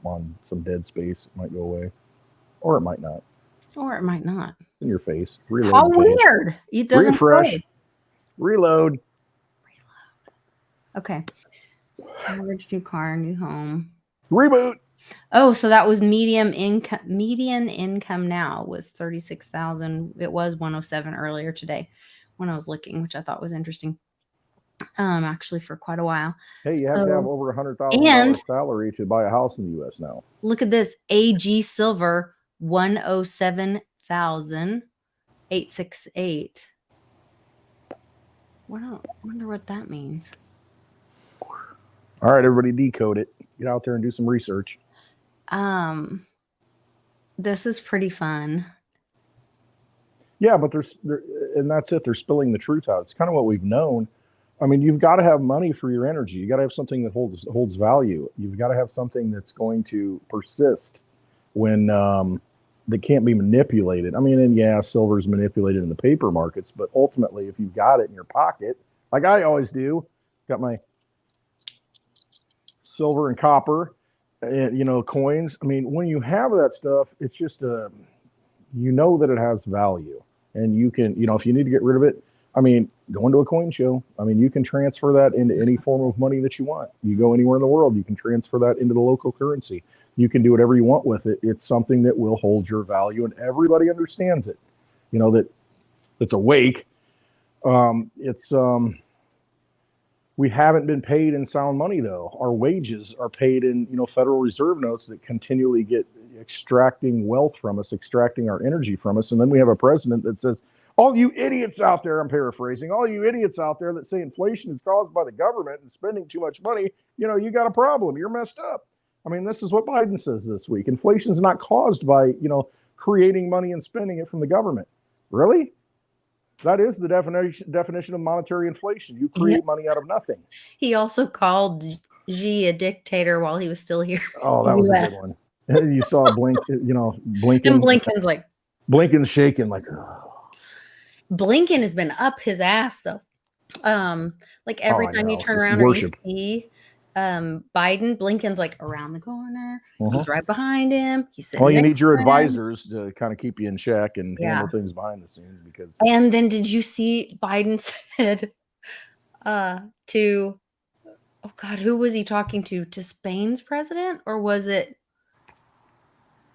B: on some dead space, it might go away. Or it might not.
A: Or it might not.
B: In your face. Reload.
A: How weird. It doesn't
B: refresh.
A: Close.
B: Reload.
A: Okay. Average new car, new home.
B: Reboot.
A: Oh, so that was median income now was 36,000. It was 107 earlier today when I was looking, which I thought was interesting. Actually for quite a while.
B: Hey, you have to have over $100,000 salary to buy a house in the U.S. now.
A: Look at this. AG Silver 107,868. Wonder what that means.
B: All right, everybody decode it. Get out there and do some research.
A: This is pretty fun.
B: Yeah, but and that's it. They're spilling the truth out. It's kind of what we've known. I mean, you've got to have money for your energy. You got to have something that holds value. You've got to have something that's going to persist when that can't be manipulated. I mean, and yeah, silver's manipulated in the paper markets, but ultimately, if you've got it in your pocket, like I always do, got my silver and copper, coins. I mean, when you have that stuff, it's just that it has value, and you can, if you need to get rid of it, I mean, go into a coin show. I mean, you can transfer that into any form of money that you want. You go anywhere in the world, you can transfer that into the local currency. You can do whatever you want with it. It's something that will hold your value, and everybody understands it. That's awake. We haven't been paid in sound money, though. Our wages are paid in, Federal Reserve notes that continually get extracting wealth from us, extracting our energy from us. And then we have a president that says, all you idiots out there, I'm paraphrasing, all you idiots out there that say inflation is caused by the government and spending too much money, you got a problem. You're messed up. I mean, this is what Biden says this week. Inflation is not caused by, creating money and spending it from the government. Really? That is the definition of monetary inflation. You create money out of nothing.
A: He also called Xi a dictator while he was still here.
B: Oh, that was a good one. You saw Blinken.
A: And Blinken's like.
B: Blinken's shaking like. Oh.
A: Blinken has been up his ass though. Like every time you turn around and you see Biden, Blinken's like around the corner. He's right behind him. He's sitting
B: you need your advisors to kind of keep you in check and handle things behind the scenes because.
A: And then did you see Biden said to, oh God, who was he talking to? To Spain's president, or was it?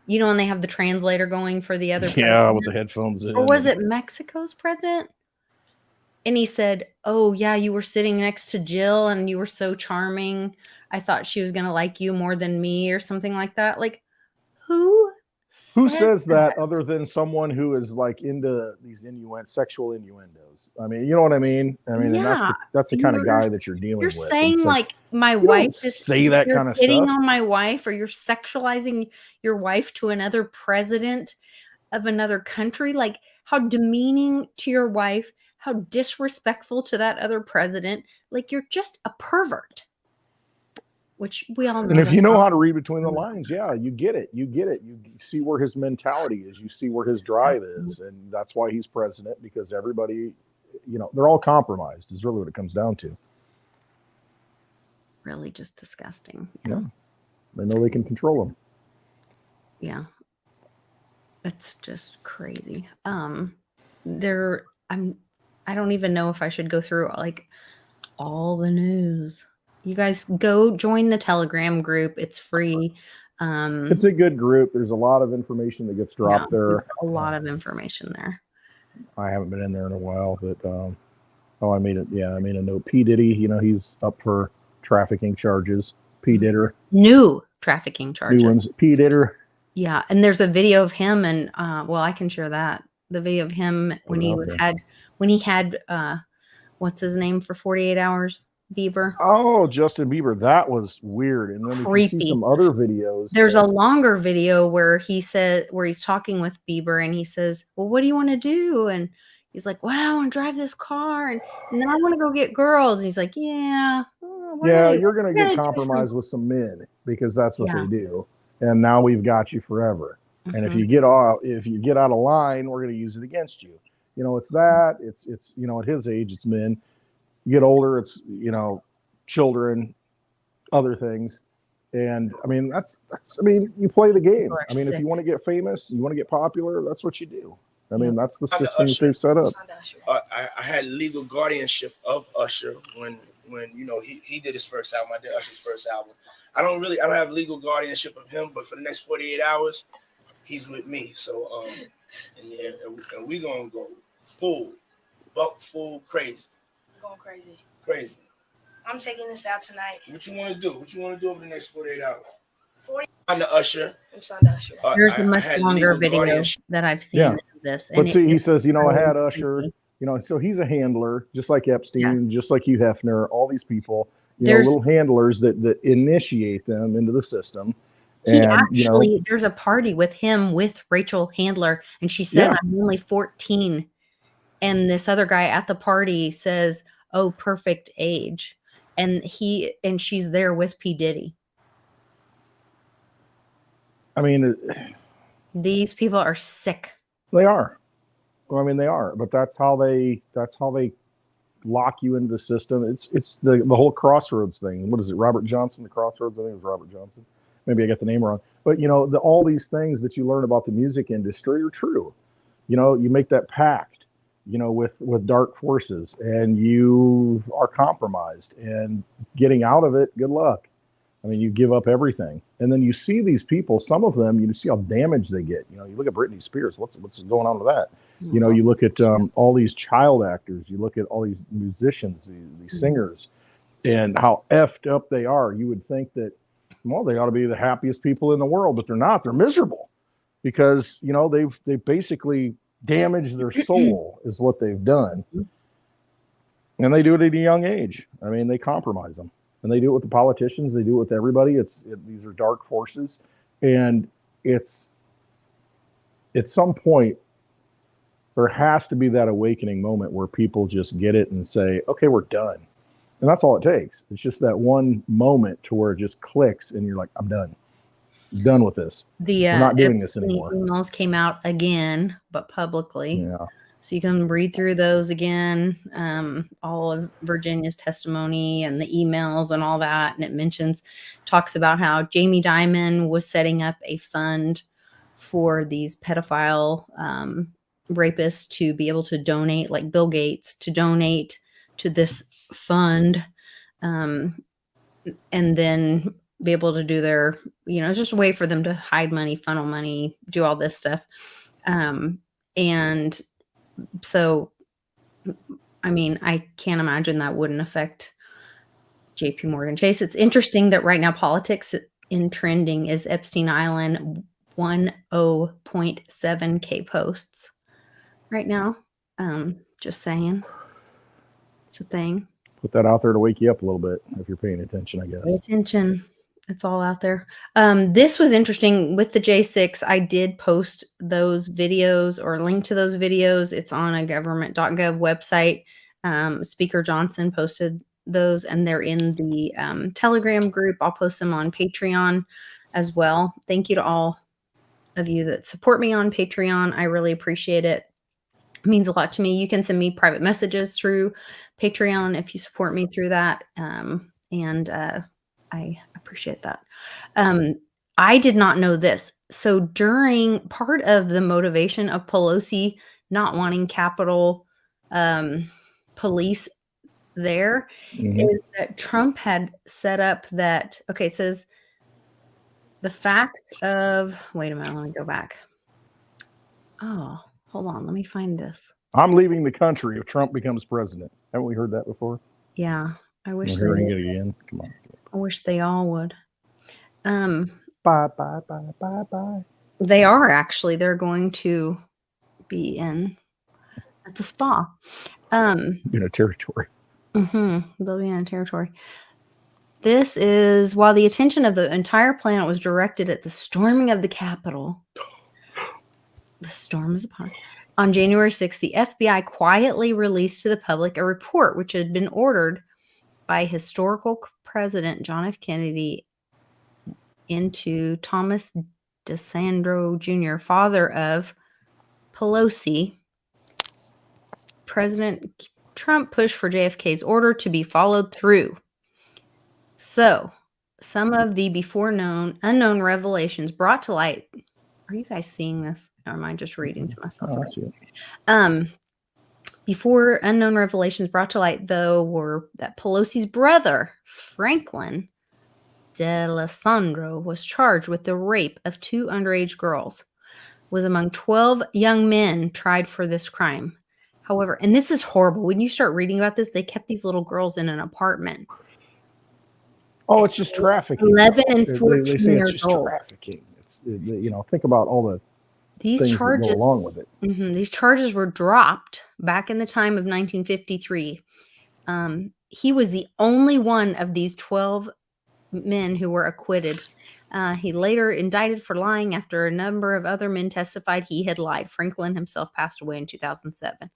A: And they have the translator going for the other president?
B: Yeah, with the headphones in.
A: Or was it Mexico's president? And he said, oh, yeah, you were sitting next to Jill and you were so charming. I thought she was going to like you more than me or something like that. Like, who
B: Who says that other than someone who is like into these sexual innuendos? I mean, you know what I mean? I mean,
A: Yeah.
B: and that's the kind of guy that you're dealing with.
A: You're saying like my
B: you
A: wife
B: don't say that kind of
A: hitting
B: stuff.
A: on my wife, or you're sexualizing your wife to another president of another country. Like, how demeaning to your wife, how disrespectful to that other president. Like, you're just a pervert. Which we all know.
B: And if you know how to read between the lines, yeah, you get it. You get it. You see where his mentality is. You see where his drive is. And that's why he's president, because everybody, you know, they're all compromised is really what it comes down to.
A: Really just disgusting.
B: Yeah. They know they can control them.
A: Yeah. It's just crazy. I don't even know if I should go through like all the news. You guys go join the Telegram group. It's free.
B: It's a good group. There's a lot of information that gets dropped there.
A: A lot of information there.
B: I haven't been in there in a while, but I made it. Yeah, I made a note. P. Diddy, you know, he's up for trafficking charges. P. Diddy.
A: New trafficking charges.
B: New ones. P. Diddy.
A: Yeah, and there's a video of him, and well, I can share that. The video of him when he had what's his name for 48 hours. Bieber.
B: Oh, Justin Bieber. That was weird. And then we see some other videos.
A: There's a longer video where he's talking with Bieber, and he says, well, what do you want to do? And he's like, wow, I want to drive this car. And then I want to go get girls. And he's like, yeah.
B: You're going to get compromised with some men, because that's what they do. And now we've got you forever. Mm-hmm. And if you get out of line, we're going to use it against you. You know, it's you know, at his age, it's men. You get older, it's, you know, children, other things. And I mean, you play the game. I mean, if you want to get famous, you want to get popular, that's what you do. I mean, that's the system they've set up.
D: I had legal guardianship of Usher when you know, he did his first album. I did Usher's first album. I don't have legal guardianship of him, but for the next 48 hours, he's with me. So, and we gonna go full crazy.
E: Going crazy.
D: Crazy.
E: I'm taking this out tonight.
D: What you want to do? What you want to do over the next 48 hours?
E: 40.
D: I'm the Usher.
E: I'm signed to Usher.
A: There's a much longer video that I've seen of this.
B: But see, he says, you know, I had Usher, you know, so he's a handler, just like Epstein, just like Hugh Hefner, all these people, you know, little handlers that initiate them into the system. And,
A: there's a party with him with Rachel Handler, and she says, I'm only 14. And this other guy at the party says, oh, perfect age. And she's there with P. Diddy. I mean, these people are sick.
B: They are. Well, I mean, they are, but that's how they lock you into the system. It's the whole Crossroads thing. What is it? Robert Johnson, the Crossroads. I think it was Robert Johnson. Maybe I got the name wrong, but you know, all these things that you learn about the music industry are true. You know, you make that pact, you know, with dark forces, and you are compromised, and getting out of it, good luck. I mean, you give up everything. And then you see these people, some of them, you see how damaged they get. You know, you look at Britney Spears, what's going on with that? Mm-hmm. You know, you look at all these child actors, you look at all these musicians, these singers, and how effed up they are. You would think that, well, they ought to be the happiest people in the world, but they're not. They're miserable because, you know, they've basically damaged their soul is what they've done. And they do it at a young age. I mean, they compromise them. And they do it with the politicians. They do it with everybody. These are dark forces. And it's at some point, there has to be that awakening moment where people just get it and say, okay, we're done. And that's all it takes. It's just that one moment to where it just clicks and you're like, I'm done. I'm done with this. I'm not doing this anymore.
A: Emails came out again, but publicly.
B: Yeah.
A: So you can read through those again, all of Virginia's testimony and the emails and all that. And it talks about how Jamie Dimon was setting up a fund for these pedophile rapists to be able to donate, like Bill Gates, to donate to this fund, and then be able to do their, you know, it's just a way for them to hide money, funnel money, do all this stuff. And so, I mean, I can't imagine that wouldn't affect JP Morgan Chase. It's interesting that right now politics in trending is Epstein Island 10.7K posts right now. Just saying. It's a thing.
B: Put that out there to wake you up a little bit if you're paying attention, I guess.
A: Pay attention. It's all out there. This was interesting with the J6. I did post those videos or link to those videos. It's on a government.gov website. Speaker Johnson posted those, and they're in the Telegram group. I'll post them on Patreon as well. Thank you to all of you that support me on Patreon. I really appreciate it. It means a lot to me. You can send me private messages through Patreon if you support me through that. I appreciate that. I did not know this. So during part of the motivation of Pelosi not wanting Capitol police there is that Trump had set up that, okay, it says the facts of, wait a minute, let me go back. Oh, hold on. Let me find this.
B: I'm leaving the country if Trump becomes president. Haven't we heard that before?
A: Yeah. I wish
B: We're hearing it again. Come on.
A: I wish they all would.
B: Bye, bye, bye, bye, bye.
A: They are actually. They're going to be at the spa.
B: In a territory.
A: They'll be in a territory. This is while the attention of the entire planet was directed at the storming of the Capitol. The storm is upon us. On January 6th, the FBI quietly released to the public a report which had been ordered by historical President John F. Kennedy into Thomas DeSandro Jr., father of Pelosi. President Trump pushed for JFK's order to be followed through. So, some of the unknown revelations brought to light. Are you guys seeing this? Or am I just reading to myself?
B: Oh, I see it.
A: Before unknown revelations brought to light, though, were that Pelosi's brother, Franklin D'Alessandro, was charged with the rape of 2 underage girls, was among 12 young men tried for this crime. However, and this is horrible. When you start reading about this, they kept these little girls in an apartment.
B: Oh, it's just trafficking.
A: 11 and 14
B: they say
A: years
B: it's just
A: old.
B: trafficking. It's, think about all the things that go along with it.
A: These charges were dropped back in the time of 1953. He was the only one of these 12 men who were acquitted. He later indicted for lying after a number of other men testified he had lied. Franklin himself passed away in 2007.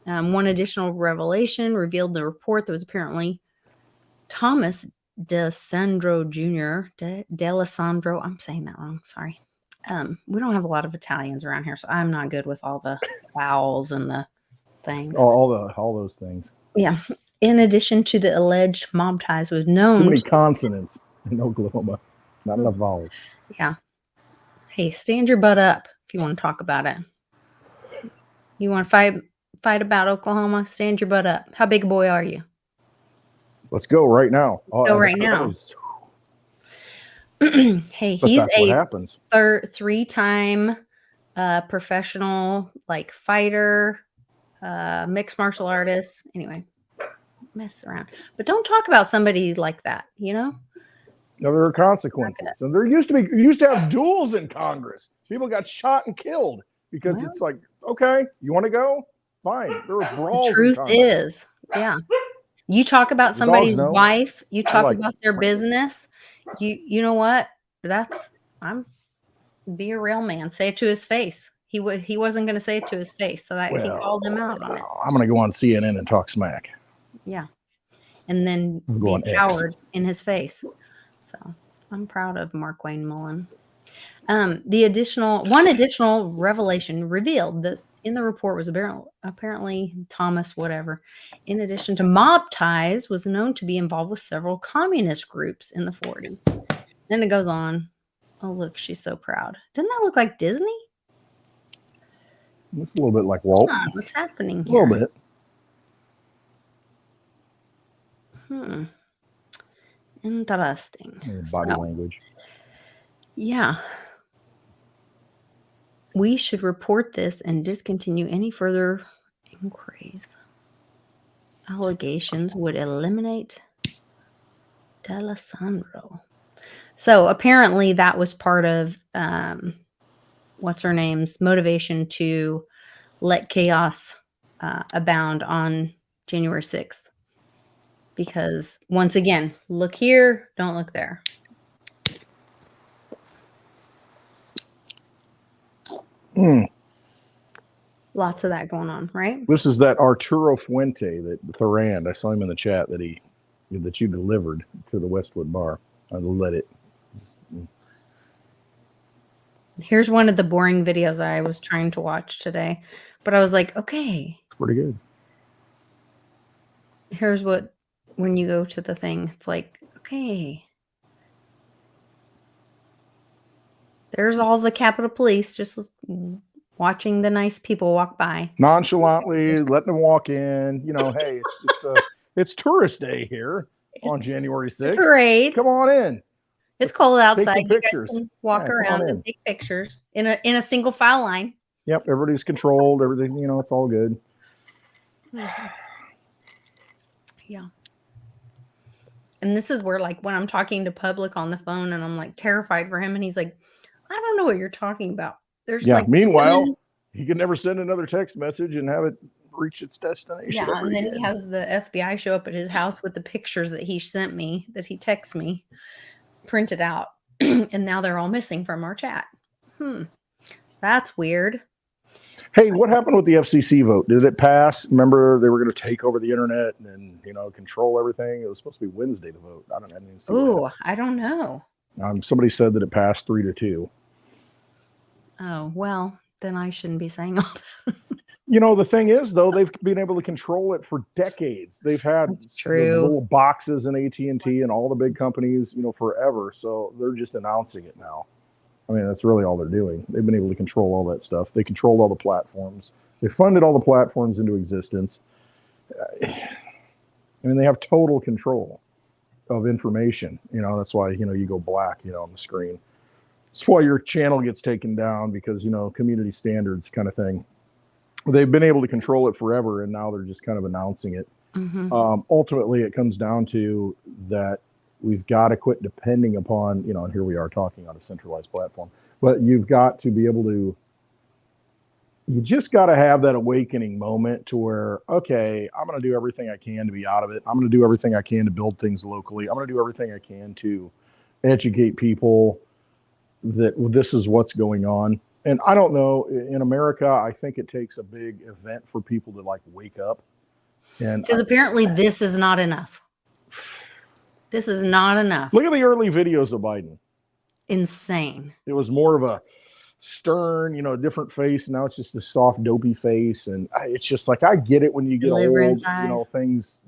A: One additional revelation revealed the report that was apparently Thomas DeSandro Jr. D'Alessandro. I'm saying that wrong. Sorry. We don't have a lot of Italians around here, so I'm not good with all the vowels and the things.
B: All those things.
A: Yeah. In addition to the alleged mob ties, was known.
B: Too many consonants in Oklahoma. Not enough vowels.
A: Yeah. Hey, stand your butt up if you want to talk about it. You want to fight about Oklahoma? Stand your butt up. How big a boy are you?
B: Let's go right now.
A: Go right now. Hey, he's a 3-time professional fighter, mixed martial artist. Anyway, mess around. But don't talk about somebody like that,
B: No, there are consequences. And there used to have duels in Congress. People got shot and killed because it's like, okay, you want to go? Fine. There were brawls.
A: The truth is, yeah. You talk about somebody's wife, you talk about their business. You know what? Be a real man. Say it to his face. He wasn't going to say it to his face, so he called him out on it.
B: I'm going to go on CNN and talk smack.
A: Yeah, and then be a coward in his face. So I'm proud of Mark Wayne Mullen. One additional revelation revealed that in the report was apparently Thomas whatever, in addition to mob ties, was known to be involved with several communist groups in the 40s. Then it goes on. Oh, look, she's so proud. Doesn't that look like Disney?
B: It's a little bit like Walt.
A: What's happening here?
B: A little
A: bit. Interesting.
B: Body language.
A: Yeah. We should report this and discontinue any further inquiries. Allegations would eliminate D'Alessandro. So apparently that was part of what's her name's motivation to let chaos abound on January 6th. Because once again, look here, don't look there. Lots of that going on, right?
B: This is that Arturo Fuente, that Thorand. I saw him in the chat that you delivered to the Westwood bar. I let it.
A: Here's one of the boring videos I was trying to watch today, but I was like, okay.
B: It's pretty good.
A: Here's what, when you go to the thing, it's like, okay. There's all the Capitol Police just watching the nice people walk by.
B: Nonchalantly letting them walk in. You know, hey, it's tourist day here on January 6th.
A: Parade.
B: Come on in.
A: It's cold outside.
B: Take some pictures.
A: You guys can walk around and take pictures in a single file line.
B: Yep, everybody's controlled. Everything, you know, it's all good.
A: Yeah. And this is where, like, when I'm talking to public on the phone and I'm like terrified for him, and he's like, I don't know what you're talking about. There's like,
B: meanwhile, he can never send another text message and have it reach its destination.
A: Yeah, and then he has the FBI show up at his house with the pictures that he sent me, that he texted me, printed out, and now they're all missing from our chat. That's weird.
B: Hey, what happened with the FCC vote? Did it pass? Remember, they were going to take over the internet and, you know, control everything. It was supposed to be Wednesday to vote. I didn't even see.
A: Ooh, I don't know.
B: Somebody said that it passed 3-2.
A: Oh, well, then I shouldn't be saying all that.
B: You know, the thing is, though, they've been able to control it for decades. They've had the little boxes in AT&T and all the big companies, you know, forever. So they're just announcing it now. I mean, that's really all they're doing. They've been able to control all that stuff. They controlled all the platforms. They funded all the platforms into existence. I mean, they have total control of information. You know, that's why, you know, you go black, you know, on the screen. That's why your channel gets taken down, because, you know, community standards kind of thing. They've been able to control it forever, and now they're just kind of announcing it. Ultimately, it comes down to that we've got to quit depending upon, you know, and here we are talking on a centralized platform, but you've got to be able to, you just got to have that awakening moment to where, okay, I'm going to do everything I can to be out of it. I'm going to do everything I can to build things locally. I'm going to do everything I can to educate people that this is what's going on. And I don't know, in America, I think it takes a big event for people to like wake up. And
A: because apparently this is not enough. This is not enough.
B: Look at the early videos of Biden. Insane. It was more of a stern, you know, different face. Now it's just a soft, dopey face. And it's just like, I get it when you get old, you know, things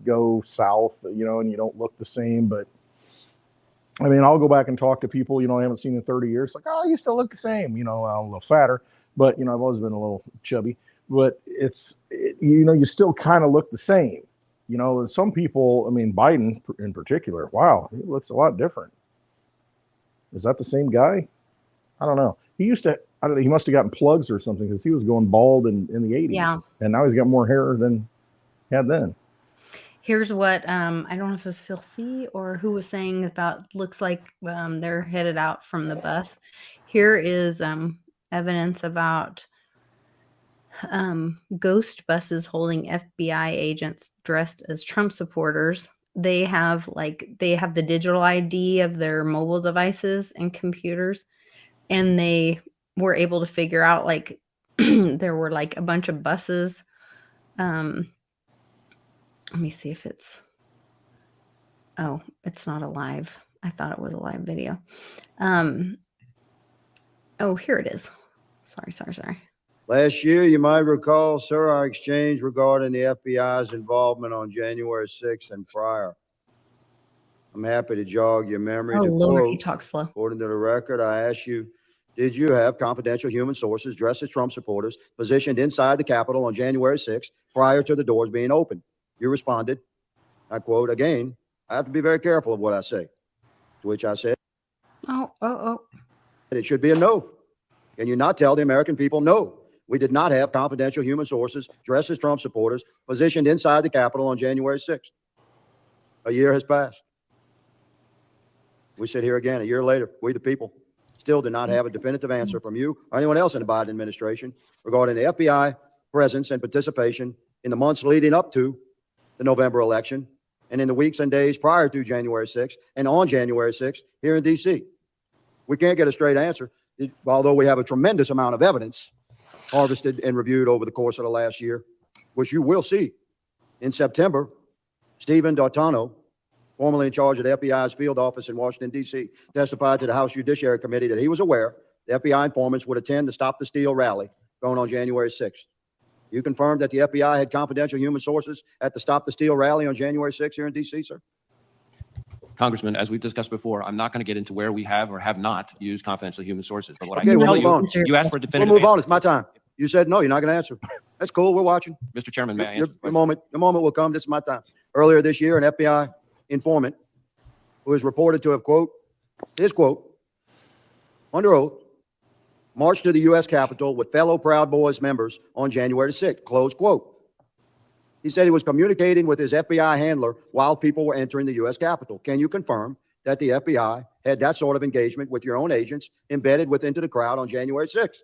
B: go south, you know, and you don't look the same. But I mean, I'll go back and talk to people, you know, I haven't seen in 30 years. Like, oh, you still look the same. You know, I'm a little fatter, but, you know, I've always been a little chubby. But you know, you still kind of look the same. You know, and some people, I mean, Biden in particular, wow, he looks a lot different. Is that the same guy? I don't know. He used to, I don't know, he must have gotten plugs or something, because he was going bald in the 80s. Yeah. And now he's got more hair than he had then.
A: Here's what, I don't know if it was Filthy or who was saying about, looks like they're headed out from the bus. Here is evidence about ghost buses holding FBI agents dressed as Trump supporters. They have the digital ID of their mobile devices and computers, and they were able to figure out, like, there were like a bunch of buses. Let me see if it's, oh, it's not a live. I thought it was a live video. Oh, here it is. Sorry.
F: Last year, you might recall, sir, our exchange regarding the FBI's involvement on January 6th and prior. I'm happy to jog your memory.
A: Oh, Lord, he talks slow.
F: According to the record, I asked you, did you have confidential human sources dressed as Trump supporters positioned inside the Capitol on January 6th prior to the doors being opened? You responded, I quote, again, I have to be very careful of what I say. To which I said, it should be a no. Can you not tell the American people no? We did not have confidential human sources dressed as Trump supporters positioned inside the Capitol on January 6th. A year has passed. We sit here again a year later, we the people, still do not have a definitive answer from you or anyone else in the Biden administration regarding the FBI presence and participation in the months leading up to the November election and in the weeks and days prior to January 6th and on January 6th here in D.C. We can't get a straight answer, although we have a tremendous amount of evidence harvested and reviewed over the course of the last year, which you will see. In September, Stephen D'Artano, formerly in charge of the FBI's field office in Washington, D.C., testified to the House Judiciary Committee that he was aware the FBI informants would attend the Stop the Steal rally going on January 6th. You confirmed that the FBI had confidential human sources at the Stop the Steal rally on January 6th here in D.C., sir?
G: Congressman, as we've discussed before, I'm not going to get into where we have or have not used confidential human sources. But what I
F: Okay,
G: can
F: we'll
G: tell
F: move
G: you,
F: on.
G: you asked for a
F: We'll
G: definitive
F: move on.
G: answer.
F: It's my time. You said no, you're not going to answer. That's cool. We're watching.
G: Mr. Chairman, may I answer?
F: The moment will come. This is my time. Earlier this year, an FBI informant who is reported to have, quote, under oath, marched to the U.S. Capitol with fellow Proud Boys members on January 6th, close quote. He said he was communicating with his FBI handler while people were entering the U.S. Capitol. Can you confirm that the FBI had that sort of engagement with your own agents embedded into the crowd on January 6th?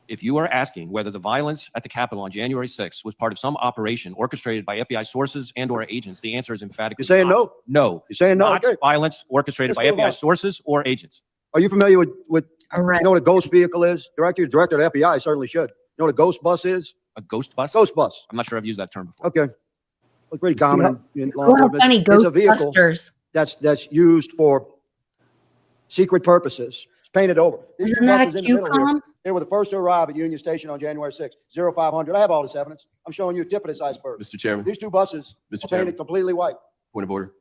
G: If you are asking whether the violence at the Capitol on January 6th was part of some operation orchestrated by FBI sources and or agents, the answer is emphatically
F: You're saying
G: not.
F: no?
G: No.
F: You're saying no?
G: Not
F: Okay.
G: violence orchestrated
F: Let's
G: by
F: move on.
G: FBI sources or agents.
F: Are you familiar with
A: All right.
F: you know what a ghost vehicle is? Director of the FBI certainly should. You know what a ghost bus is?
G: A ghost bus?
F: Ghost bus.
G: I'm not sure I've used that term before.
F: Okay. It's pretty common in law
A: Oh, how
F: enforcement.
A: funny.
F: It's a vehicle
A: Ghostbusters.
F: that's used for secret purposes. It's painted over. These
A: Isn't
F: two
A: that a
F: buses in the middle here,
A: QCOM?
F: they were the first to arrive at Union Station on January 6th, 0500. I have all this evidence. I'm showing you a tip of this iceberg.
H: Mr. Chairman,
F: These two buses
H: Mr.
F: are
H: Chairman,
F: painted completely white.
H: point of order.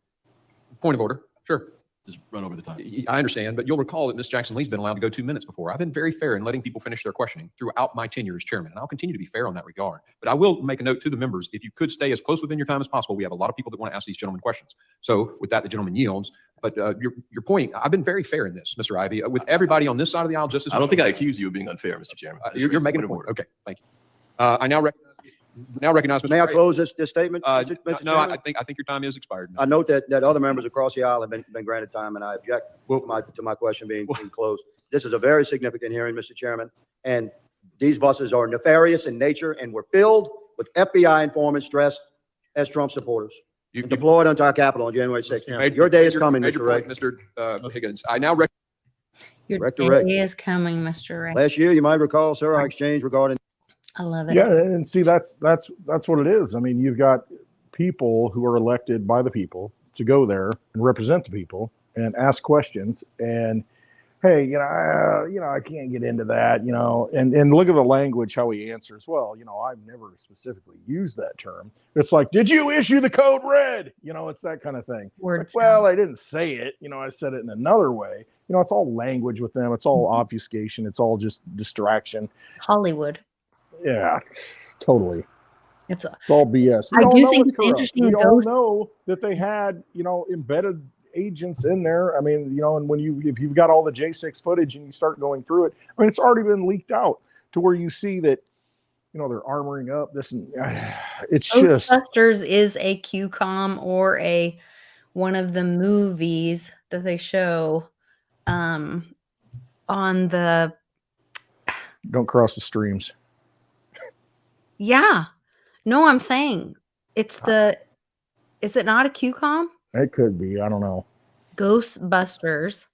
I: Point of order. Sure.
H: Just run over the time.
I: I understand, but you'll recall that Ms. Jackson Lee's been allowed to go 2 minutes before. I've been very fair in letting people finish their questioning throughout my tenure as chairman, and I'll continue to be fair on that regard. But I will make a note to the members, if you could stay as close within your time as possible. We have a lot of people that want to ask these gentlemen questions. So with that, the gentleman yields. But your point, I've been very fair in this, Mr. Ivey, with everybody on this side of the aisle, just as
H: I don't think I accuse you of being unfair, Mr. Chairman.
I: You're making a point. Okay, thank you. I now recognize Mr.
F: May I
I: Gray.
F: close this statement? Mr.
I: No,
F: Chairman?
I: I think your time is expired.
F: I note that other members across the aisle have been granted time, and I object to my question being closed. This is a very significant hearing, Mr. Chairman, and these buses are nefarious in nature and were filled with FBI informants dressed as Trump supporters and deployed onto our Capitol on January 6th. Your day is coming, Mr. Ray.
I: Mr. Higgins. I now recognize.
A: Your
F: Director
A: day
F: Ray.
A: is coming, Mr. Ray.
F: Last year, you might recall, sir, our exchange regarding
A: I love it.
B: Yeah, and see, that's what it is. I mean, you've got people who are elected by the people to go there and represent the people and ask questions. And hey, I can't get into that, and look at the language, how he answers. Well, I've never specifically used that term. It's like, did you issue the code red? It's that kind of thing.
A: Word
B: Well, I didn't say it. I said it in another way. It's all language with them. It's all obfuscation. It's all just distraction.
A: Hollywood.
B: Yeah, totally.
A: It's
B: all BS.
A: I do think it's interesting.
B: We all know that they had, embedded agents in there. I mean, and if you've got all the J6 footage and you start going through it, I mean, it's already been leaked out to where you see that, they're armoring up this, and it's just.
A: Ghostbusters is a QCOM or one of the movies that they show on the.
B: Don't cross the streams.
A: Yeah. No, I'm saying is it not a QCOM?
B: It could be. I don't know.
A: Ghostbusters.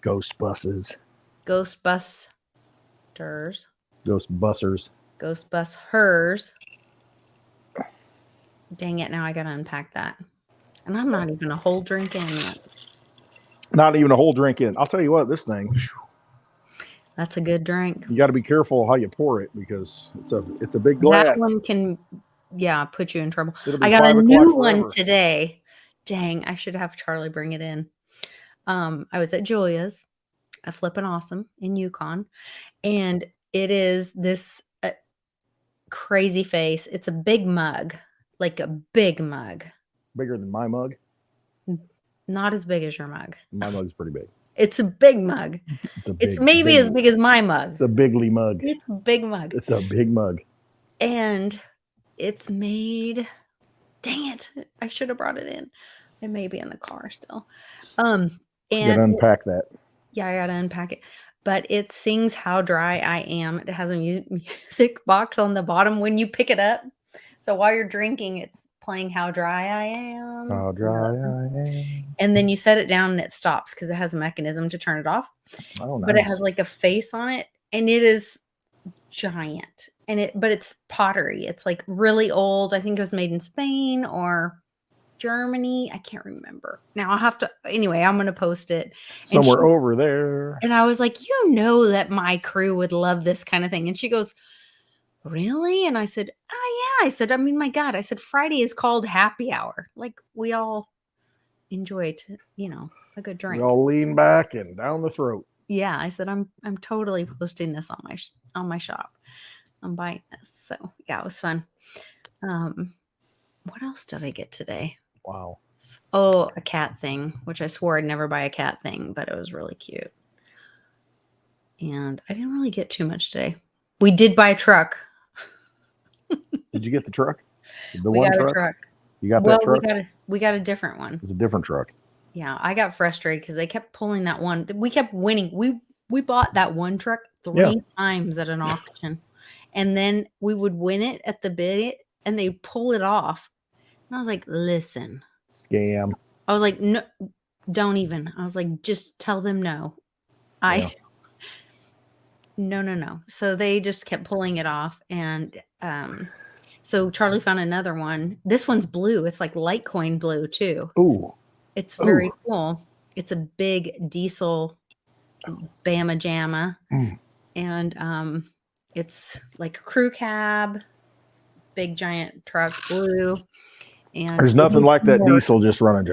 B: Ghost buses.
A: Ghostbusters.
B: Ghost bussers.
A: Ghostbusters. Dang it. Now I got to unpack that. And I'm not even a whole drink in yet.
B: Not even a whole drink in. I'll tell you what, this thing.
A: That's a good drink.
B: You got to be careful how you pour it because it's a big glass.
A: That one can, put you in trouble.
B: It'll be
A: I got a
B: 5 o'clock
A: new one
B: forever.
A: today. Dang, I should have Charlie bring it in. I was at Julia's, a flippin' awesome in Yukon, and it is this crazy face. It's a big mug, like a big mug.
B: Bigger than my mug.
A: Not as big as your mug.
B: My mug's pretty big.
A: It's a big mug. It's maybe as big as my mug.
B: It's a bigly mug.
A: It's a big mug.
B: It's a big mug.
A: And it's made, dang it, I should have brought it in. It may be in the car still.
B: You gotta
A: And
B: unpack that.
A: yeah, I gotta unpack it. But it sings How Dry I Am. It has a music box on the bottom when you pick it up. So while you're drinking, it's playing How Dry I Am.
B: How dry I am.
A: And then you set it down and it stops because it has a mechanism to turn it off.
B: Oh, nice.
A: But it has like a face on it, and it is giant. But it's pottery. It's like really old. I think it was made in Spain or Germany. I can't remember. Now I'll have to, anyway, I'm going to post it.
B: Somewhere over there.
A: And I was like, that my crew would love this kind of thing. And she goes, really? And I said, oh yeah. I said, I mean, my God, I said, Friday is called happy hour. Like we all enjoy a good drink.
B: We all lean back and down the throat.
A: Yeah. I said, I'm totally posting this on my shop. I'm buying this. So yeah, it was fun. What else did I get today?
B: Wow.
A: Oh, a cat thing, which I swore I'd never buy a cat thing, but it was really cute. And I didn't really get too much today. We did buy a truck.
B: Did you get the truck?
A: We got a truck.
B: You got that truck?
A: We got a different one.
B: It's a different truck.
A: Yeah, I got frustrated because they kept pulling that one. We kept winning. We bought that one truck 3 times at an auction. And then we would win it at the bid and they'd pull it off. And I was like, listen.
B: Scam.
A: I was like, no, don't even. I was like, just tell them no. No. So they just kept pulling it off. And so Charlie found another one. This one's blue. It's like Litecoin blue too.
B: Ooh.
A: It's very cool. It's a big diesel Bama Jamma. And it's like a crew cab, big giant truck, blue. And
B: there's nothing like that diesel just running.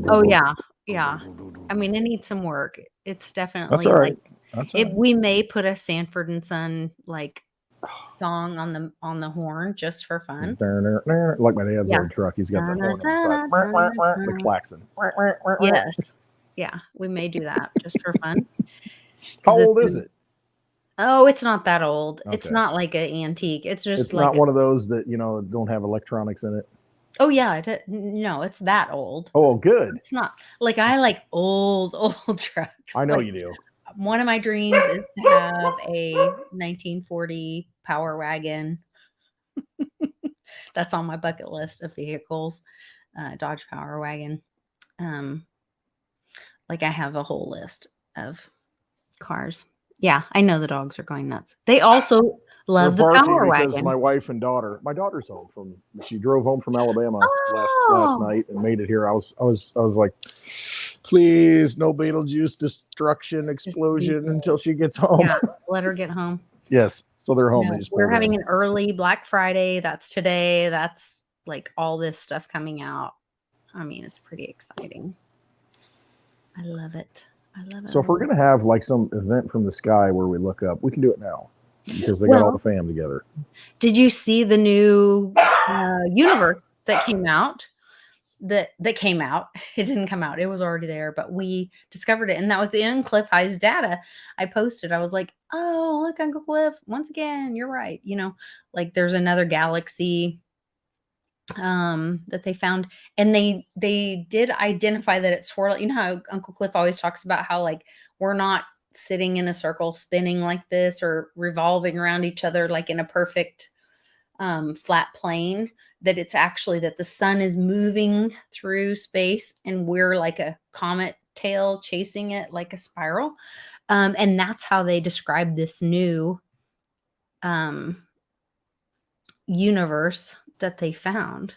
A: Oh yeah. I mean, it needs some work. It's definitely
B: that's all right. That's all right.
A: We may put a Sanford and Son like song on the horn just for fun.
B: Like my dad's old truck, he's got the horn on the side, the klaxon.
A: Yes, yeah, we may do that just for fun.
B: How old is it?
A: Oh, it's not that old.
B: Okay.
A: It's not like an antique. It's just
B: it's like not one of those that don't have electronics in it.
A: Oh yeah, no, it's that old.
B: Oh, good.
A: It's not like I like old trucks.
B: I know you do.
A: One of my dreams is to have a 1940 Power Wagon. That's on my bucket list of vehicles. Dodge Power Wagon. Like I have a whole list of cars. Yeah, I know the dogs are going nuts. They also love the Power Wagon.
B: My daughter's home she drove home from Alabama last night and made it here. I was like, please, no Beetlejuice destruction explosion until she gets home.
A: Yeah, let her get home.
B: Yes. So they're home.
A: No, we're having an early Black Friday. That's today. That's like all this stuff coming out. I mean, it's pretty exciting. I love it.
B: So if we're going to have like some event from the sky where we look up, we can do it now because they got all the fam together.
A: Did you see the new universe that came out? That came out. It didn't come out. It was already there, but we discovered it. And that was in Cliff High's data. I posted. I was like, oh, look, Uncle Cliff. Once again, you're right. Like there's another galaxy that they found, and they did identify that it's swirling. You know how Uncle Cliff always talks about how like we're not sitting in a circle spinning like this or revolving around each other like in a perfect flat plane, that it's actually that the sun is moving through space and we're like a comet tail chasing it like a spiral. And that's how they describe this new universe that they found.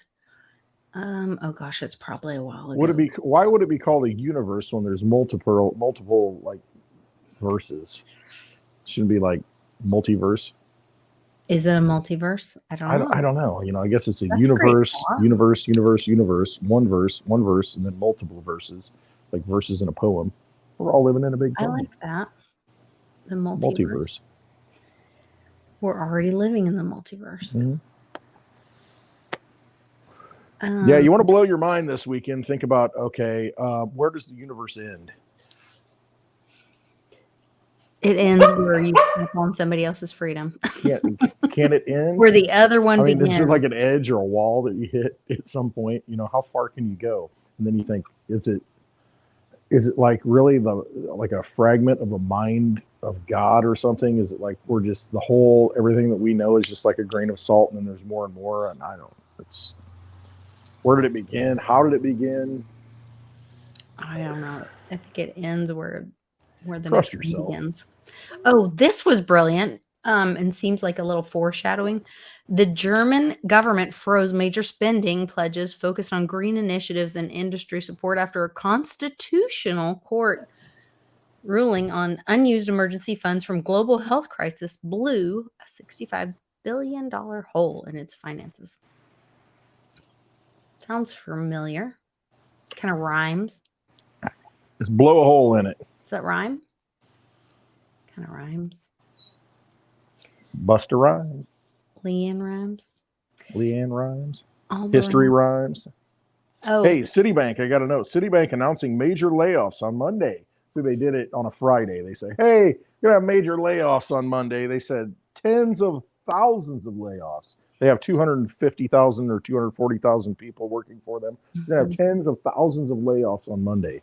A: Oh gosh, it's probably a while ago.
B: Why would it be called a universe when there's multiple like verses? Shouldn't it be like multiverse? Is it a multiverse? I don't know. I don't know. I guess it's That's universe, universe, one verse, and then multiple verses, like verses in a poem. We're all living in a big poem.
A: I like that. The multiverse. We're already living in the multiverse.
B: Mm-hmm. Yeah, you want to blow your mind this weekend. Think about, okay, where does the universe end?
A: It ends where you step on somebody else's freedom.
B: Yeah, can it end?
A: Where the other one begins.
B: Is there like an edge or a wall that you hit at some point? How far can you go? And then you think, is it is it like really like a fragment of a mind of God or something? Is it like we're just everything that we know is just like a grain of salt, and then there's more and more? And I don't. It's where did it begin? How did it begin?
A: I don't know. I think it ends where the
B: Trust
A: next one
B: yourself.
A: begins. Oh, this was brilliant. And seems like a little foreshadowing. The German government froze major spending pledges focused on green initiatives and industry support after a constitutional court ruling on unused emergency funds from global health crisis blew a $65 billion hole in its finances. Sounds familiar. Kind of rhymes.
B: Just blow a hole in it.
A: Does that rhyme? Kind of rhymes.
B: Buster Rhymes.
A: Leanne rhymes.
B: Leanne rhymes.
A: Alma
B: History
A: rhymes.
B: rhymes.
A: Oh,
B: Hey, Citibank, I got to know. Citibank announcing major layoffs on Monday. So they did it on a Friday. They say, hey, we're going to have major layoffs on Monday. They said tens of thousands of layoffs. They have 250,000 or 240,000 people working for them. They're going to have tens of thousands of layoffs on Monday.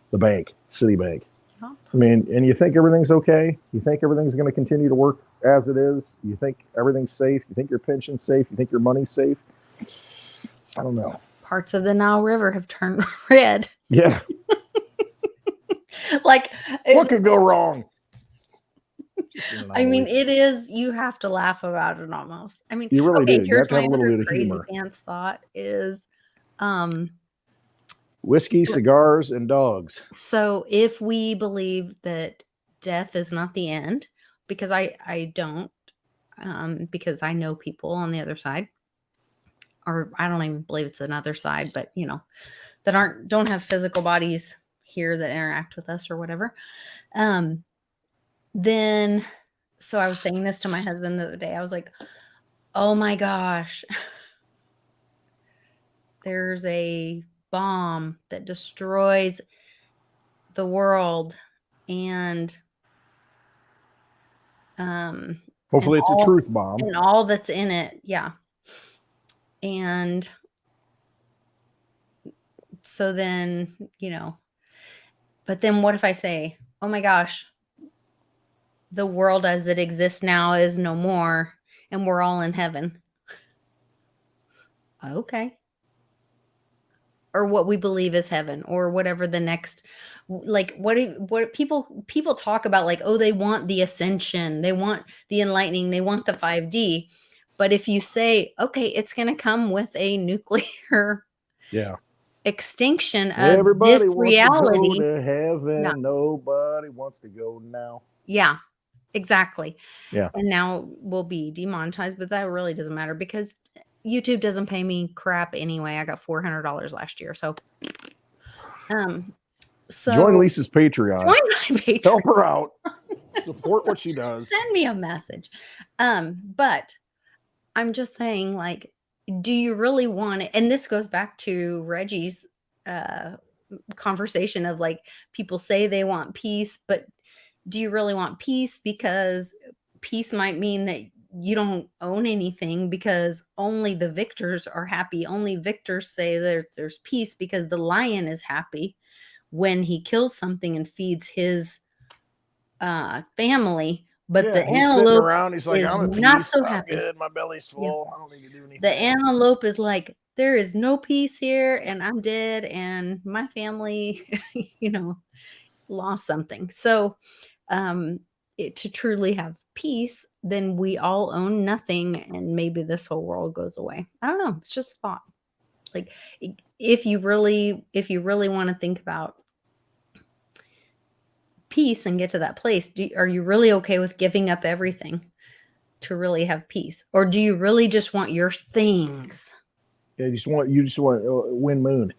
B: The bank, Citibank.
A: Yeah.
B: I mean, and you think everything's okay? You think everything's going to continue to work as it is? You think everything's safe? You think your pension's safe? You think your money's safe? I don't know.
A: Parts of the Nile River have turned red.
B: Yeah.
A: Like,
B: What could go wrong?
A: I mean, it is, you have to laugh about it almost. I mean,
B: You really do. You
A: here's
B: have to have
A: my
B: a little
A: other
B: bit of
A: crazy
B: humor.
A: pants thought is,
B: Whiskey, cigars, and dogs.
A: so if we believe that death is not the end, because I don't, because I know people on the other side, or I don't even believe it's another side, but you know, that don't have physical bodies here that interact with us or whatever. Then, so I was saying this to my husband the other day. I was like, oh my gosh, there's a bomb that destroys the world, and
B: Hopefully it's a truth bomb.
A: and all that's in it. Yeah. And so then, you know, but then what if I say, oh my gosh, the world as it exists now is no more and we're all in heaven? Okay. Or what we believe is heaven, or whatever the next, like what people talk about, like, oh, they want the ascension, they want the enlightening, they want the 5D. But if you say, okay, it's going to come with a nuclear extinction of
B: everybody
A: this
B: wants
A: reality.
B: to go to heaven.
A: Yeah.
B: Nobody wants to go now.
A: Yeah, exactly.
B: Yeah.
A: And now we'll be demonetized, but that really doesn't matter because YouTube doesn't pay me crap anyway. I got $400 last year. So
B: join Lisa's Patreon.
A: Join my Patreon.
B: Help her out. Support what she does.
A: Send me a message. But I'm just saying, like, do you really want it? And this goes back to Reggie's conversation of, like, people say they want peace, but do you really want peace? Because peace might mean that you don't own anything, because only the victors are happy. Only victors say that there's peace because the lion is happy when he kills something and feeds his family. But the antelope around,
B: he's like, I'm
A: not so happy.
B: Good. My belly's full. Yeah. I don't need to do anything.
A: The antelope is like, there is no peace here, and I'm dead, and my family, you know, lost something. So to truly have peace, then we all own nothing, and maybe this whole world goes away. I don't know. It's just a thought. Like, if you really want to think about peace and get to that place, are you really okay with giving up everything to really have peace? Or do you really just want your things?
B: Yeah, you just want Wind Moon.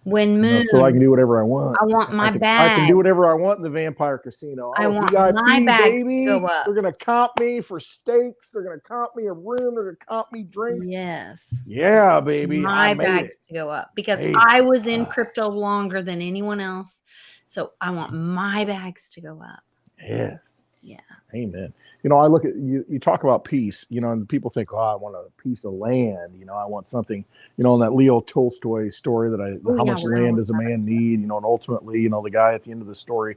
A: Wind Moon.
B: So I can do whatever I want.
A: I want my bag.
B: I can do whatever I want in the Vampire Casino.
A: I want
B: VIP,
A: my bags
B: baby.
A: to go up.
B: They're going to comp me for steaks. They're going to comp me a room. They're going to comp me drinks.
A: Yes.
B: Yeah, baby.
A: My bags to go up, because I was in crypto longer than anyone else. So I want my bags to go up.
B: Yes.
A: Yeah.
B: Amen. I look at you talk about peace, and people think, oh, I want a piece of land. I want something, in that Leo Tolstoy story how much land does a man need, and ultimately, the guy at the end of the story,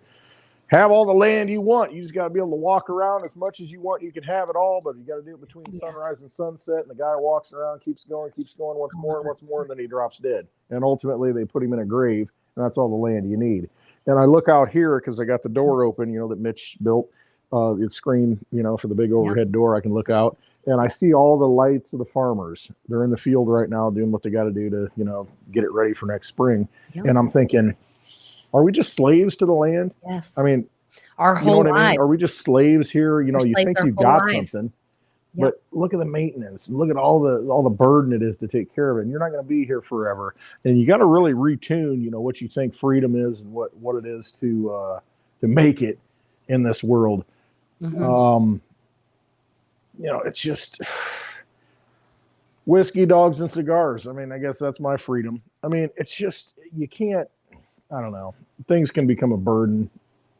B: have all the land you want. You just got to be able to walk around as much as you want. You can have it all, but you got to do it between sunrise and sunset. And the guy walks around, keeps going once more, and then he drops dead. And ultimately, they put him in a grave, and that's all the land you need. And I look out here because I got the door open, that Mitch built. The screen, for the big overhead door, I can look out and I see all the lights of the farmers. They're in the field right now doing what they got to do to, get it ready for next spring. Yep. And I'm thinking, are we just slaves to the land?
A: Yes.
B: I mean,
A: our whole life.
B: Are we just slaves here? You think you've got something, but look at the maintenance and look at all the burden it is to take care of it. And you're not going to be here forever. And you got to really retune, what you think freedom is and what it is to make it in this world. Mm-hmm. It's just whiskey, dogs, and cigars. I mean, I guess that's my freedom. I mean, it's just, you can't, I don't know. Things can become a burden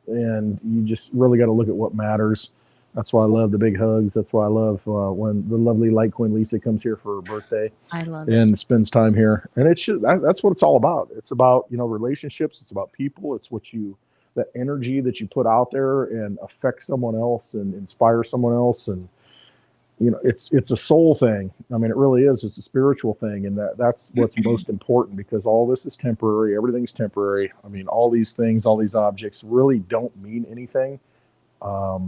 B: and you just really got to look at what matters. That's why I love the big hugs. That's why I love when the lovely Light Queen Lisa comes here for her birthday.
A: I love it.
B: And spends time here. And that's what it's all about. It's about, relationships. It's about people. It's that energy that you put out there and affect someone else and inspire someone else. And, it's a soul thing. I mean, it really is. It's a spiritual thing. And that's what's most important, because all this is temporary. Everything's temporary. I mean, all these things, all these objects really don't mean anything. I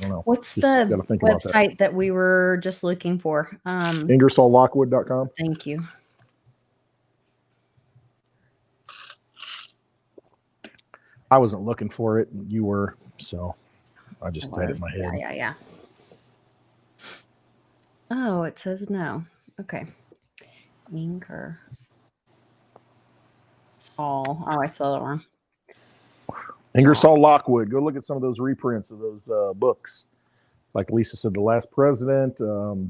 B: don't know.
A: What's the website that we were just looking for?
B: IngersollLockwood.com.
A: Thank you.
B: I wasn't looking for it. You were, so I just had it in my head.
A: Yeah. Oh, it says no. Okay. Ingersoll. Oh, I spelled it wrong.
B: Ingersoll Lockwood. Go look at some of those reprints of those books. Like Lisa said, The Last President,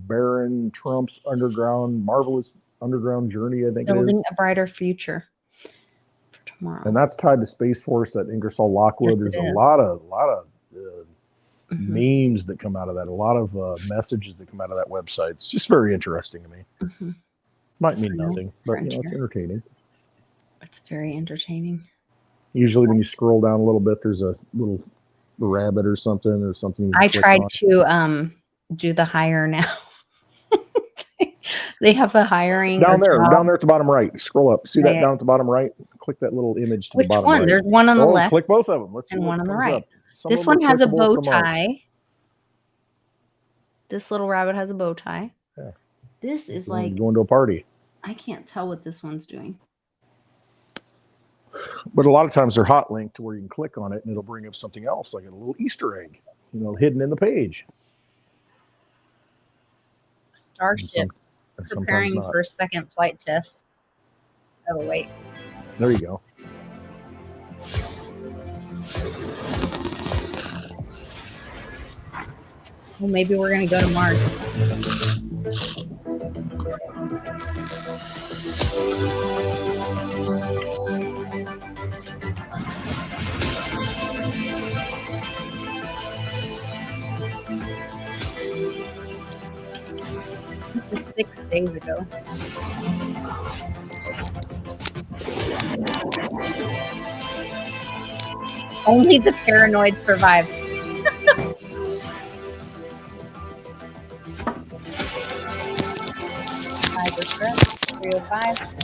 B: Baron Trump's Marvelous Underground Journey, I think it is.
A: Building a Brighter Future. Tomorrow.
B: And that's tied to Space Force at Ingersoll Lockwood. There's a lot of memes that come out of that, a lot of messages that come out of that website. It's just very interesting to me. Might mean nothing, but it's entertaining.
A: It's very entertaining.
B: Usually when you scroll down a little bit, there's a little rabbit or something
A: I tried to do the hire now. They have a hiring
B: down there at the bottom right. Scroll up. See that down at the bottom right? Click that little image to the bottom right.
A: There's one on the left.
B: Click both of them. Let's see.
A: And one on the right. This one has a bow tie. This little rabbit has a bow tie. Yeah. This is like
B: going to a party.
A: I can't tell what this one's doing.
B: But a lot of times they're hot linked to where you can click on it and it'll bring up something else, like a little Easter egg, hidden in the page.
A: Starship preparing for second flight test. Oh, wait.
B: There you go.
A: Well, maybe we're going to go to Mars. This is 6 days ago. Only the paranoid survive. 305.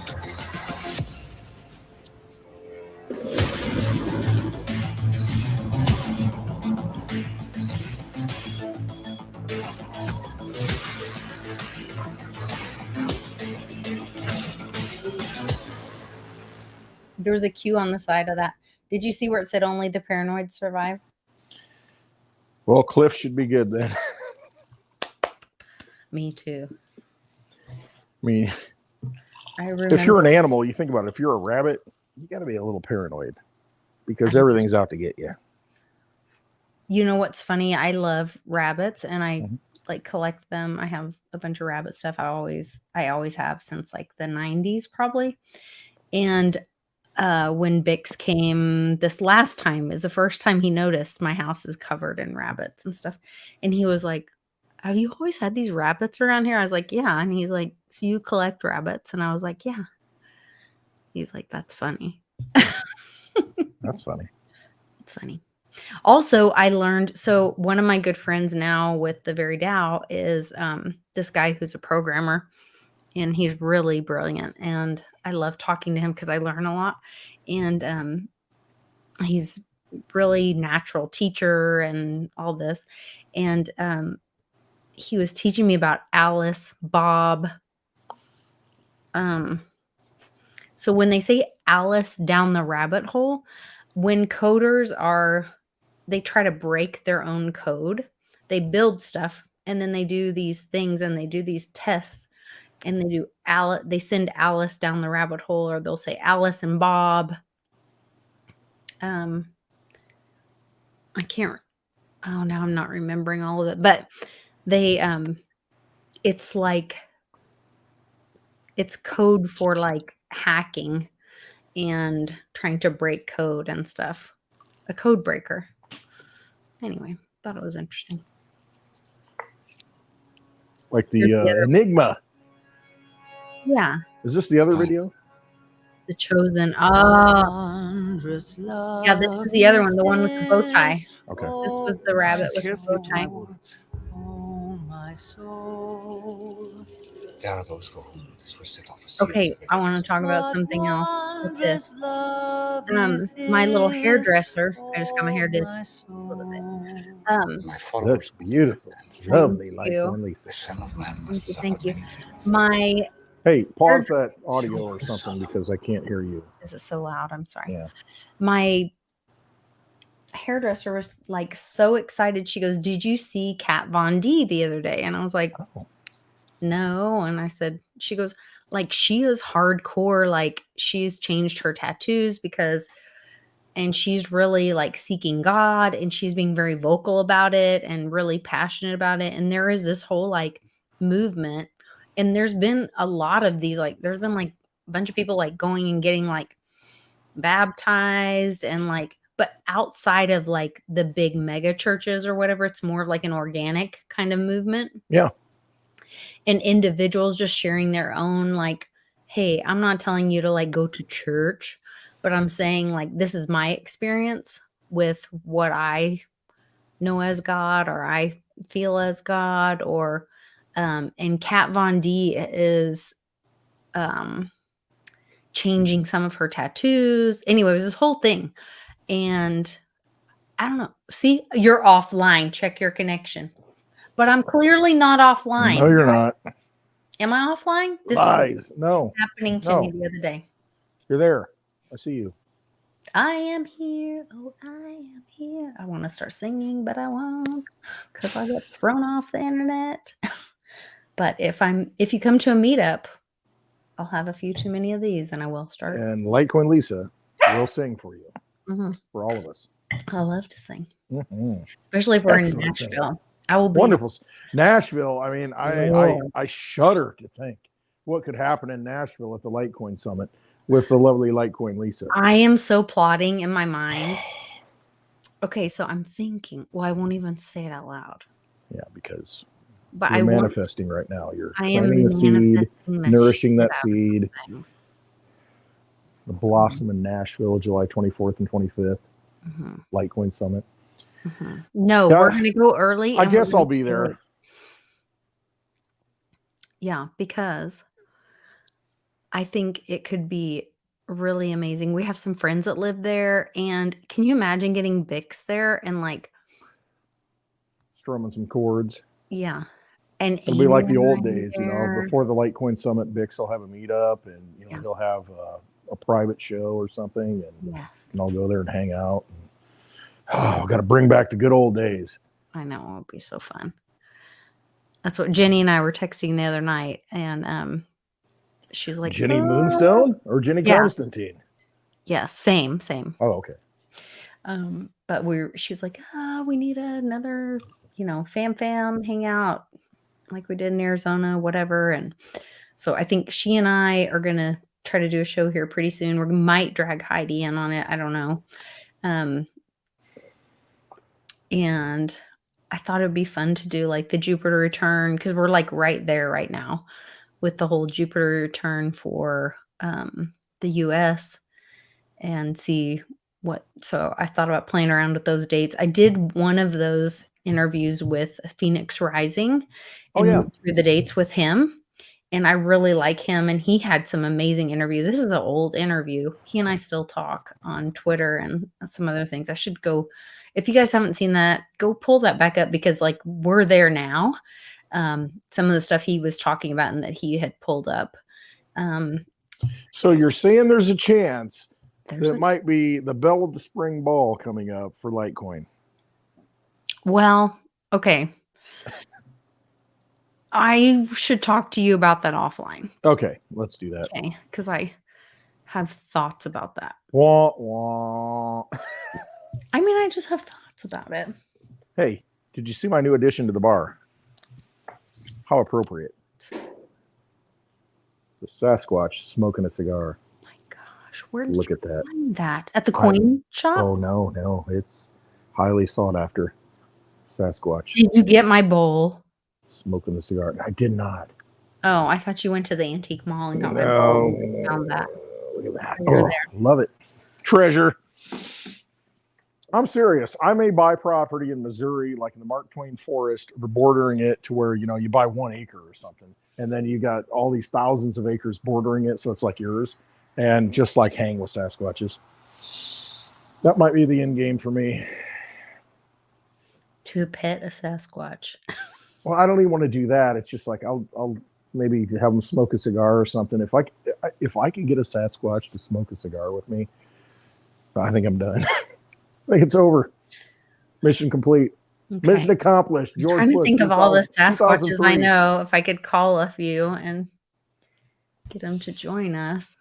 A: There was a Q on the side of that. Did you see where it said only the paranoid survive?
B: Well, Cliff should be good then.
A: Me too.
B: I mean,
A: remember,
B: if you're an animal, you think about it. If you're a rabbit, you got to be a little paranoid because everything's out to get you.
A: You know what's funny? I love rabbits and I like collect them. I have a bunch of rabbit stuff. I always have since like the 90s probably. And when Bix came this last time is the first time he noticed my house is covered in rabbits and stuff. And he was like, have you always had these rabbits around here? I was like, yeah. And he's like, so you collect rabbits? And I was like, yeah. He's like, that's funny.
B: That's funny.
A: It's funny. Also, I learned, so one of my good friends now with the Very Dow is this guy who's a programmer, and he's really brilliant. And I love talking to him because I learn a lot. And he's really natural teacher and all this. And he was teaching me about Alice, Bob. So when they say Alice down the rabbit hole, when coders they try to break their own code, they build stuff and then they do these things and they do these tests and they send Alice down the rabbit hole, or they'll say Alice and Bob. I can't, oh, now I'm not remembering all of it, but they, it's code for like hacking and trying to break code and stuff. A code breaker. Anyway, thought it was interesting.
B: Like the Enigma.
A: Yeah.
B: Is this the other video?
A: The Chosen. Oh. Yeah, this is the other one, the one with the bow tie.
B: Okay.
A: This was the rabbit with the bow tie.
J: There are those for whom this was set off a series
A: Okay,
J: of
A: I want to
J: events.
A: talk about something else with this. My little hairdresser, I just got my hair did a little bit.
J: My followers
B: That's beautiful. Lovely, like
A: you.
B: one
J: the
B: Lisa.
J: Son of Man
A: Thank
J: must
A: you,
J: suffer
A: thank you.
J: many things.
A: My,
B: Hey, pause that audio or something because I can't hear you.
A: is it so loud? I'm sorry.
B: Yeah.
A: My hairdresser was like so excited. She goes, did you see Kat Von D the other day? And I was like,
B: Oh.
A: no. And I said, she goes, like, she is hardcore. Like, she's changed her tattoos and she's really like seeking God, and she's being very vocal about it and really passionate about it. And there is this whole like movement, and there's been a lot of these, like, there's been like a bunch of people like going and getting like baptized and like, but outside of like the big mega churches or whatever, it's more of like an organic kind of movement.
B: Yeah.
A: And individuals just sharing their own, like, hey, I'm not telling you to like go to church, but I'm saying like, this is my experience with what I know as God, or I feel as God, or, and Kat Von D is, changing some of her tattoos. Anyway, it was this whole thing. And I don't know. See, you're offline. Check your connection. But I'm clearly not offline.
B: No, you're not.
A: Am I offline? This
B: Lies. No.
A: is happening to me the other day.
B: You're there. I see you.
A: I am here. Oh, I am here. I want to start singing, but I won't because I get thrown off the internet. But if you come to a meetup, I'll have a few too many of these and I will start.
B: And Litecoin Lisa will sing for you.
A: Mm-hmm.
B: For all of us.
A: I love to sing.
B: Mm-hmm.
A: Especially if we're
B: Excellent
A: in Nashville.
B: singing.
A: I will be
B: Wonderful. Nashville. I mean, I shudder to think what could happen in Nashville at the Litecoin Summit with the lovely Litecoin Lisa.
A: I am so plotting in my mind. Okay, so I'm thinking. Well, I won't even say it out loud.
B: Yeah, because
A: but
B: you're manifesting right now. You're planting the seed, nourishing that seed. The Blossom in Nashville, July 24th and 25th. Mm-hmm. Litecoin Summit.
A: Mm-hmm. No, we're going to go early.
B: I guess I'll be there.
A: Yeah, because I think it could be really amazing. We have some friends that live there, and can you imagine getting Bix there and like
B: strumming some chords?
A: Yeah. And
B: it'll be like the old days, you know, before the Litecoin Summit, Bix will have a meetup, and you know, he'll have a private show or something, and, and I'll go there and hang out. I've got to bring back the good old days.
A: I know, it'll be so fun. That's what Jenny and I were texting the other night, and she's like,
B: Jenny Moonstone or Jenny Constantine?
A: Yeah, same.
B: Oh, okay.
A: But she's like, we need another, you know, fam hangout like we did in Arizona, whatever. And so I think she and I are gonna try to do a show here pretty soon. We might drag Heidi in on it. I don't know. And I thought it would be fun to do like the Jupiter return because we're like right there right now with the whole Jupiter return for the US and see what. So I thought about playing around with those dates. I did one of those interviews with Phoenix Rising and went through the dates with him. And I really like him, and he had some amazing interviews. This is an old interview. He and I still talk on Twitter and some other things. I should go. If you guys haven't seen that, go pull that back up because like we're there now. Some of the stuff he was talking about and that he had pulled up.
B: So you're saying there's a chance that it might be the bell of the spring ball coming up for Litecoin.
A: Well, okay. I should talk to you about that offline.
B: Okay, let's do that.
A: Okay, because I have thoughts about that.
B: Wah, wah.
A: I mean, I just have thoughts about it.
B: Hey, did you see my new addition to the bar? How appropriate. The Sasquatch smoking a cigar.
A: My gosh, where did
B: Look
A: you
B: at that.
A: find that? At the coin shop?
B: Oh, no. It's highly sought after. Sasquatch.
A: Did you get my bowl?
B: Smoking the cigar. I did not.
A: Oh, I thought you went to the antique mall and got my
B: No.
A: bowl. Found that.
B: Look at that.
A: Over
B: Oh,
A: there.
B: love it. Treasure. I'm serious. I may buy property in Missouri, like in the Mark Twain Forest, or bordering it to where, you know, you buy 1 acre or something. And then you got all these thousands of acres bordering it. So it's like yours. And just like hang with Sasquatches. That might be the end game for me.
A: To pet a Sasquatch.
B: Well, I don't even want to do that. It's just like I'll maybe have them smoke a cigar or something. If I can get a Sasquatch to smoke a cigar with me, I think I'm done. I think it's over. Mission complete.
A: Okay.
B: Mission accomplished.
A: I'm
B: George
A: trying to
B: Bush,
A: think of all the Sasquatches
B: 2003.
A: I know. If I could call a few and get them to join us.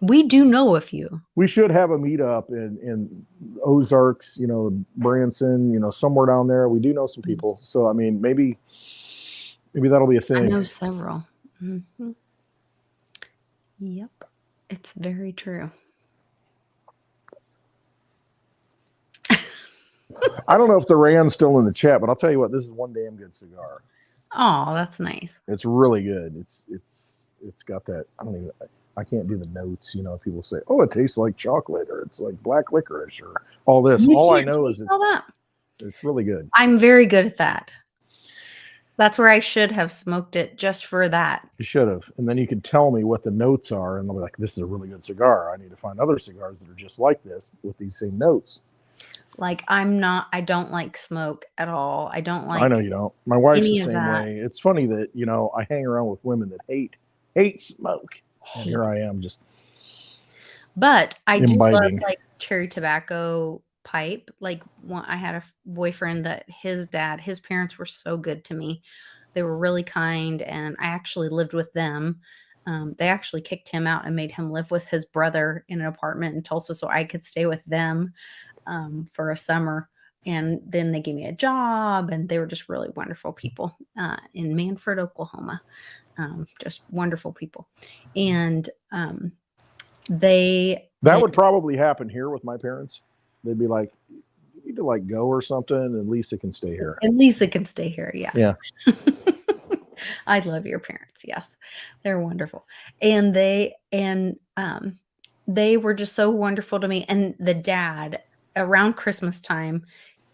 A: We do know a few.
B: We should have a meetup in Ozarks, you know, Branson, you know, somewhere down there. We do know some people. So, I mean, maybe that'll be a thing.
A: I know several. Mm-hmm. Yep. It's very true.
B: I don't know if the Rand's still in the chat, but I'll tell you what, this is one damn good cigar.
A: Oh, that's nice.
B: It's really good. It's got that, I can't do the notes, you know, people say, oh, it tastes like chocolate or it's like black licorice or all this. All I know is it's really good.
A: I'm very good at that. That's where I should have smoked it just for that.
B: You should have. And then you could tell me what the notes are and I'll be like, this is a really good cigar. I need to find other cigars that are just like this with these same notes.
A: Like I don't like smoke at all. I don't like.
B: I know you don't. My wife's
A: any
B: the
A: of
B: same
A: that.
B: way. It's funny that, you know, I hang around with women that hate smoke. And here I am just.
A: But I do love
B: imbibing.
A: like cherry tobacco pipe. Like I had a boyfriend that his parents were so good to me. They were really kind, and I actually lived with them. They actually kicked him out and made him live with his brother in an apartment in Tulsa so I could stay with them for a summer. And then they gave me a job, and they were just really wonderful people in Manfred, Oklahoma. Just wonderful people. And that
B: would probably happen here with my parents. They'd be like, you need to like go or something, and Lisa can stay here.
A: And Lisa can stay here. Yeah.
B: Yeah.
A: I love your parents. Yes. They're wonderful. And they were just so wonderful to me. And the dad around Christmas time,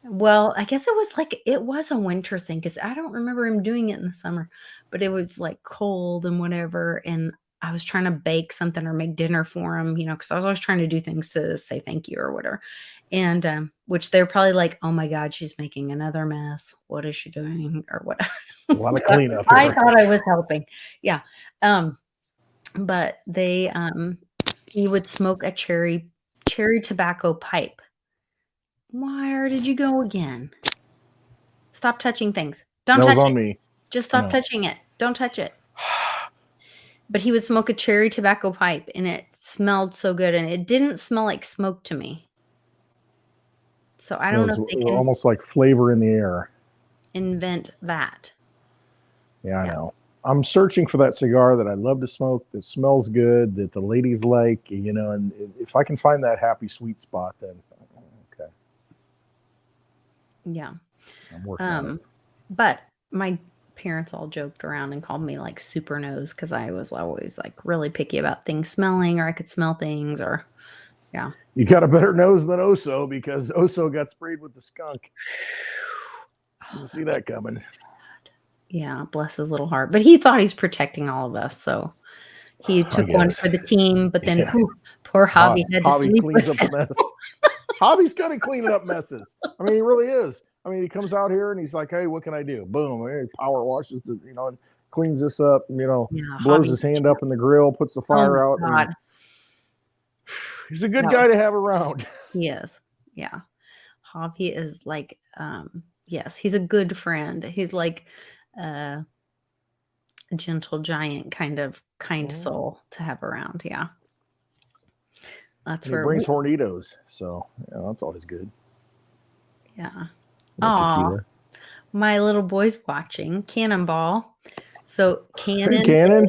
A: well, I guess it was a winter thing because I don't remember him doing it in the summer, but it was like cold and whatever. And I was trying to bake something or make dinner for him, you know, because I was always trying to do things to say thank you or whatever. And which they're probably like, oh my God, she's making another mess. What is she doing? Or whatever.
B: A lot of cleanup.
A: I thought I was helping. Yeah. But they he would smoke a cherry tobacco pipe. Where did you go again? Stop touching things. Don't touch it. That was on me. Just stop touching it. Don't touch it. But he would smoke a cherry tobacco pipe, and it smelled so good, and it didn't smell like smoke to me. So I don't know if they can
B: almost like flavor in the air.
A: Invent that.
B: Yeah, I know. I'm searching for that cigar that I love to smoke, that smells good, that the ladies like, you know, and if I can find that happy sweet spot, then okay.
A: Yeah.
B: I'm working on it.
A: But my parents all joked around and called me like super nose because I was always like really picky about things smelling, or I could smell things, or yeah.
B: You got a better nose than Oso because Oso got sprayed with the skunk. Didn't see that coming.
A: Yeah, bless his little heart. But he thought he's protecting all of us, so he took one for the team. But then poor Javi had to sleep.
B: Cleans up the mess. Javi's good at cleaning up messes. I mean, he really is. I mean, he comes out here and he's like, "Hey, what can I do?" Boom, he power washes the, you know, and cleans this up. You know, blows his hand up in the grill, puts the fire out.
A: God.
B: He's a good guy to have around.
A: He is. Yeah. Javi is like, yes, he's a good friend. He's like a gentle giant kind soul to have around. Yeah. That's where
B: he brings hornitos. So yeah, that's always good.
A: Yeah. Oh, my little boy's watching Cannonball. So Cannon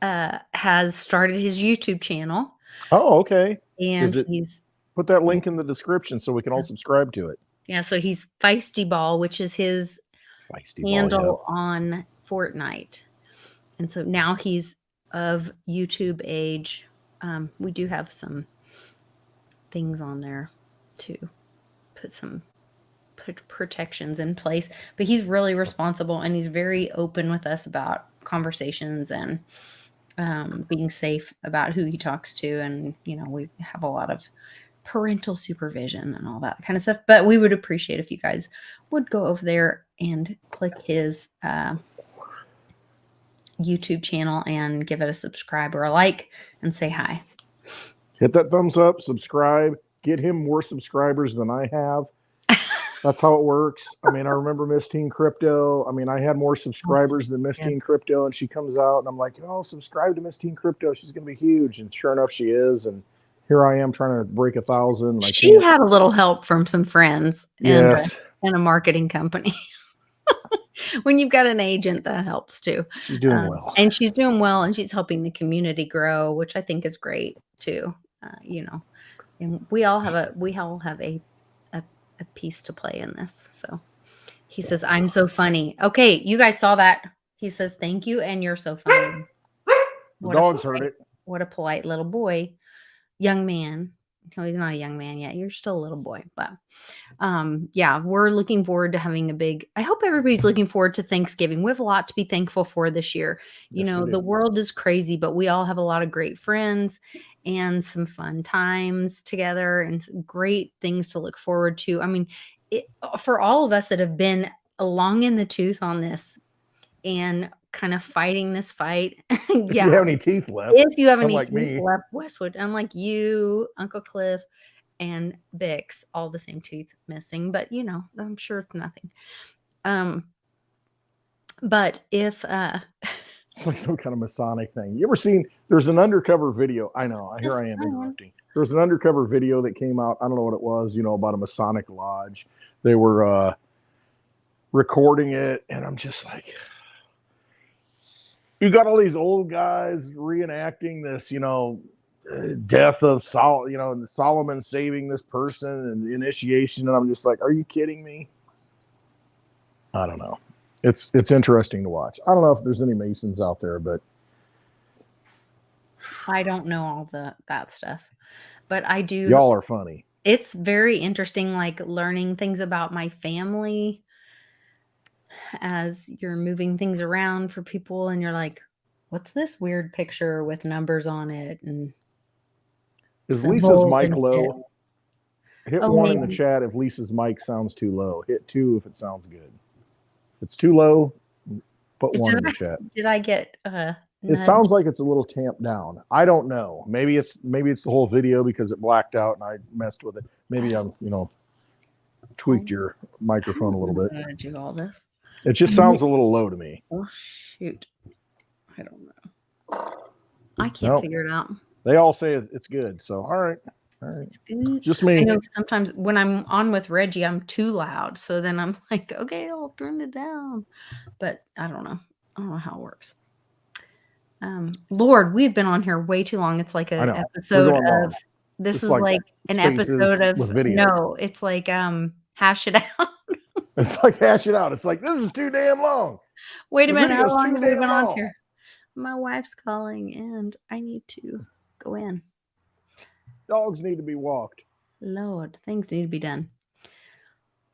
A: has started his YouTube channel.
B: Oh, okay.
A: And he's
B: put that link in the description so we can all subscribe to it.
A: Yeah, so he's Feisty Ball, which is his handle on Fortnite. And so now he's of YouTube age. We do have some things on there to put some protections in place, but he's really responsible and he's very open with us about conversations and being safe about who he talks to. And, you know, we have a lot of parental supervision and all that kind of stuff, but we would appreciate if you guys would go over there and click his YouTube channel and give it a subscribe or a like and say hi.
B: Hit that thumbs up, subscribe, get him more subscribers than I have. That's how it works. I mean, I remember Miss Teen Crypto. I mean, I had more subscribers than Miss Teen Crypto, and she comes out, and I'm like, oh, subscribe to Miss Teen Crypto. She's going to be huge. And sure enough, she is. And here I am trying to break 1,000.
A: She had a little help from some friends and a marketing company. When you've got an agent, that helps too.
B: She's doing well.
A: And she's doing well, and she's helping the community grow, which I think is great too. You know, and we all have a piece to play in this. So he says, I'm so funny. Okay, you guys saw that. He says, thank you, and you're so funny.
B: The dogs heard it.
A: What a polite little boy. Young man. No, he's not a young man yet. You're still a little boy. But yeah, we're looking forward to having I hope everybody's looking forward to Thanksgiving. We have a lot to be thankful for this year. You know, the world is crazy, but we all have a lot of great friends and some fun times together and some great things to look forward to. I mean, for all of us that have been long in the tooth on this and kind of fighting this fight.
B: Yeah. If you have any teeth left.
A: If you have any teeth left, Westwood, unlike you, Uncle Cliff, and Bix, all the same teeth missing, but you know, I'm sure it's nothing. But if
B: it's like some kind of Masonic thing. You ever seen, there's an undercover video. I know, here I am interrupting. There's an undercover video that came out. I don't know what it was, you know, about a Masonic lodge. They were recording it, and I'm just like, you got all these old guys reenacting this, you know, death of Solomon saving this person and the initiation, and I'm just like, are you kidding me? I don't know. It's interesting to watch. I don't know if there's any Masons out there, but
A: I don't know all that stuff, but I do.
B: Y'all are funny.
A: It's very interesting, like learning things about my family as you're moving things around for people, and you're like, what's this weird picture with numbers on it? And
B: is Lisa's mic low? Hit 1 in the chat if Lisa's mic sounds too low. Hit 2 if it sounds good. If it's too low, put 1 in the chat.
A: Did I get
B: it sounds like it's a little tamped down. I don't know. Maybe it's the whole video because it blacked out and I messed with it. Maybe I'm, you know, tweaked your microphone a little bit.
A: I'm gonna do all this.
B: It just sounds a little low to me.
A: Oh shoot. I don't know. I can't figure it out.
B: They all say it's good. So all right.
A: It's good.
B: Just me.
A: I know sometimes when I'm on with Reggie, I'm too loud. So then I'm like, okay, I'll turn it down. But I don't know. I don't know how it works. Lord, we've been on here way too long. It's like an episode of this
B: It's
A: is like an episode of
B: with video.
A: no, it's like hash it out.
B: It's like hash it out. It's like this is too damn long.
A: Wait a minute, how long have we been on here? My wife's calling and I need to go in.
B: Dogs need to be walked.
A: Lord, things need to be done.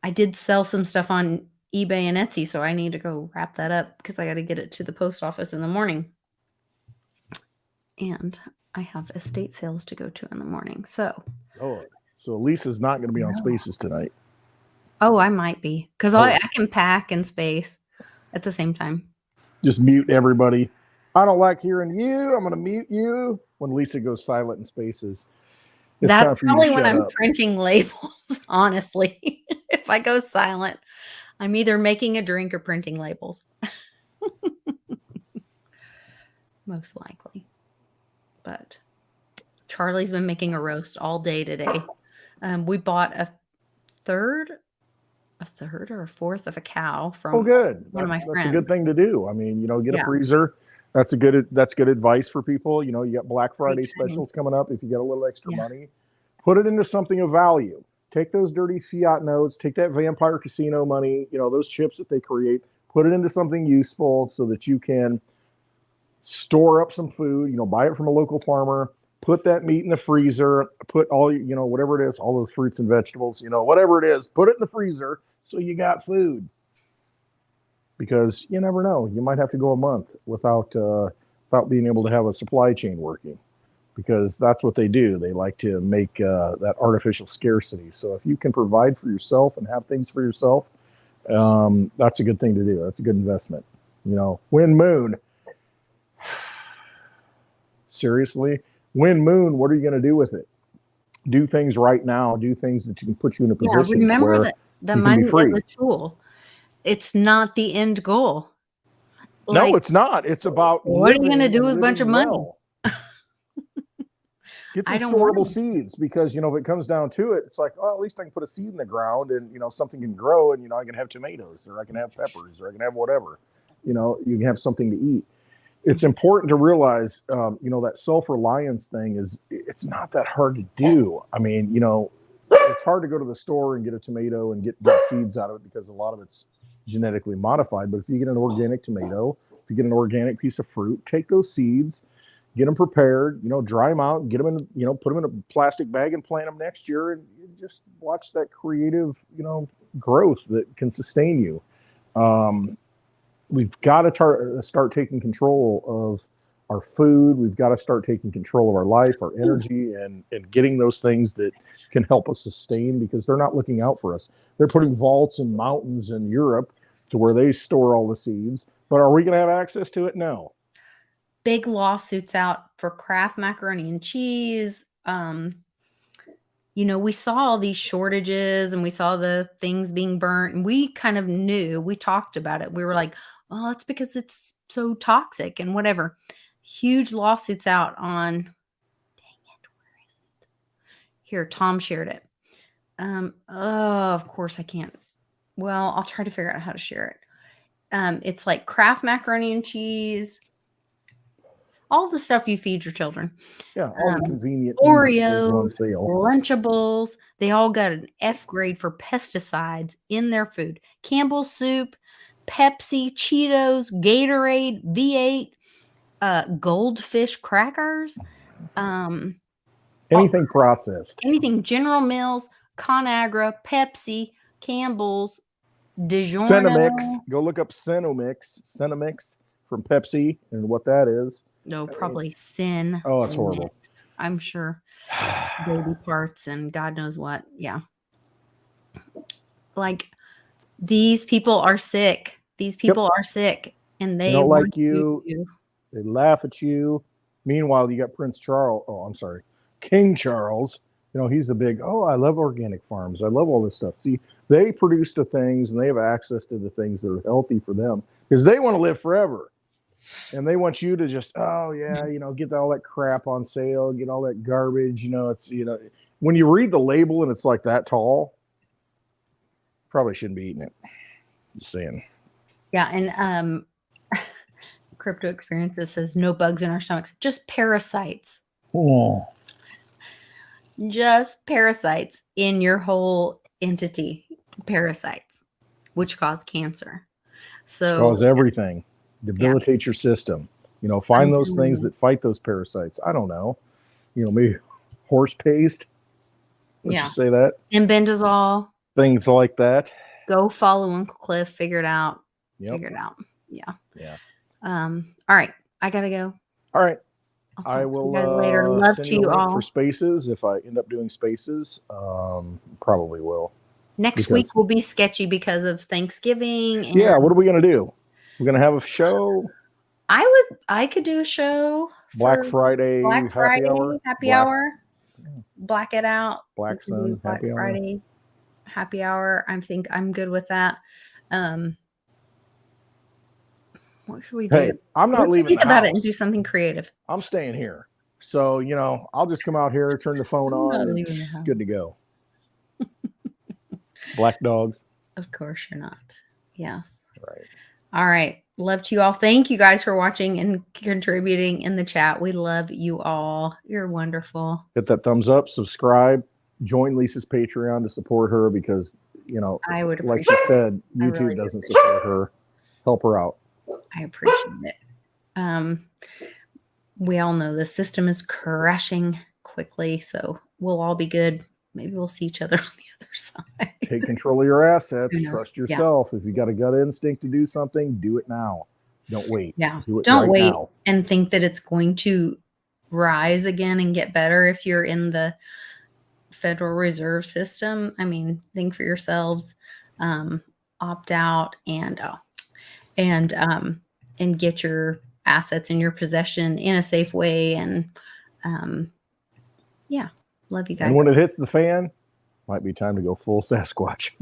A: I did sell some stuff on eBay and Etsy, so I need to go wrap that up because I got to get it to the post office in the morning. And I have estate sales to go to in the morning. So
B: Lisa's not going to be on Spaces tonight.
A: Oh, I might be because I can pack in Space at the same time.
B: Just mute everybody. I don't like hearing you. I'm going to mute you when Lisa goes silent in Spaces.
A: That's probably when I'm printing labels, honestly. If I go silent, I'm either making a drink or printing labels. Most likely. But Charlie's been making a roast all day today. We bought a third or a fourth of a cow from one of my friends.
B: That's a good thing to do. I mean, get a freezer. That's good advice for people. You got Black Friday specials coming up. If you get a little extra money, put it into something of value. Take those dirty fiat notes, take that vampire casino money, those chips that they create, put it into something useful so that you can store up some food, buy it from a local farmer, put that meat in the freezer, put all, whatever it is, all those fruits and vegetables, whatever it is, put it in the freezer so you got food. Because you never know, you might have to go a month without being able to have a supply chain working, because that's what they do. They like to make that artificial scarcity. So if you can provide for yourself and have things for yourself, that's a good thing to do. That's a good investment. Wind Moon. Seriously, Wind Moon, what are you going to do with it? Do things right now. Do things that you can put you in a position
A: remember
B: where
A: the money is a tool. It's not the end goal.
B: No, it's not. It's about
A: what are you going to do with a bunch of money?
B: Get some storable seeds, because if it comes down to it, it's like, at least I can put a seed in the ground and something can grow, and I can have tomatoes, or I can have peppers, or I can have whatever. You can have something to eat. It's important to realize, that self-reliance thing it's not that hard to do. I mean, it's hard to go to the store and get a tomato and get seeds out of it, because a lot of it's genetically modified. But if you get an organic tomato, if you get an organic piece of fruit, take those seeds, get them prepared, dry them out, get them in, put them in a plastic bag and plant them next year, and you just watch that creative, growth that can sustain you. We've got to start taking control of our food. We've got to start taking control of our life, our energy, and getting those things that can help us sustain, because they're not looking out for us. They're putting vaults and mountains in Europe to where they store all the seeds. But are we going to have access to it? No.
A: Big lawsuits out for Kraft macaroni and cheese. We saw all these shortages and we saw the things being burnt, and we kind of knew, we talked about it. We were like, well, it's because it's so toxic and whatever. Huge lawsuits out on, dang it, where is it? Here, Tom shared it. Of course I can't. Well, I'll try to figure out how to share it. It's like Kraft macaroni and cheese, all the stuff you feed your children.
B: Yeah, all the convenient
A: Oreos, Lunchables. They all got an F grade for pesticides in their food. Campbell's soup, Pepsi, Cheetos, Gatorade, V8, Goldfish crackers.
B: Anything processed.
A: Anything. General Mills, ConAgra, Pepsi, Campbell's, DiGiorno.
B: Cenomix. Go look up Cenomix from Pepsi and what that is.
A: No, probably sin.
B: Oh, it's horrible.
A: I'm sure. Baby parts and God knows what. Yeah. Like, these people are sick. These people are sick, and they
B: don't like you. They laugh at you. Meanwhile, you got Prince Charles. Oh, I'm sorry. King Charles. He's the big, I love organic farms. I love all this stuff. See, they produce the things and they have access to the things that are healthy for them, because they want to live forever. And they want you to just, get all that crap on sale, get all that garbage. It's, when you read the label and it's like that tall, probably shouldn't be eating it. Just saying.
A: Yeah. And crypto experience that says no bugs in our stomachs, just parasites.
B: Oh.
A: Just parasites in your whole entity. Parasites, which cause cancer. So
B: Cause everything. Debilitate your system. You know, find those things that fight those parasites. I don't know. You know, maybe horse paste. Let's just say that.
A: And bendazole.
B: Things like that.
A: Go follow Uncle Cliff. Figure it out. Figure it out. Yeah.
B: Yeah.
A: All right. I gotta go.
B: All right.
A: I
B: will
A: later. Love
B: send
A: to
B: you
A: you
B: a link
A: all.
B: for spaces if I end up doing spaces. Probably will.
A: Next week will be sketchy because of Thanksgiving. And
B: yeah. What are we gonna do? We're gonna have a show.
A: I could do a show.
B: Black Friday
A: happy hour. Black it out.
B: Black Sun
A: Black
B: happy
A: Friday happy hour. I think I'm good with that. What should we do?
B: Hey, I'm not leaving.
A: Think about it and do something creative.
B: I'm staying here. So, you know, I'll just come out here, turn the phone on, and good to go. Black dogs.
A: Of course you're not. Yes.
B: Right.
A: All right. Love to you all. Thank you guys for watching and contributing in the chat. We love you all. You're wonderful.
B: Hit that thumbs up, subscribe, join Lisa's Patreon to support her because, you know,
A: I would
B: like she said, YouTube
A: really
B: doesn't support her. Help her out.
A: I appreciate it. We all know the system is crashing quickly, so we'll all be good. Maybe we'll see each other on the other side.
B: Take control of your assets. Trust yourself. If you got a gut instinct to do something, do it now. Don't wait.
A: Yeah.
B: Do it
A: Don't wait
B: now.
A: and think that it's going to rise again and get better if you're in the Federal Reserve System. I mean, think for yourselves. Opt out and get your assets in your possession in a safe way. And yeah, love you guys.
B: And when it hits the fan, might be time to go full Sasquatch.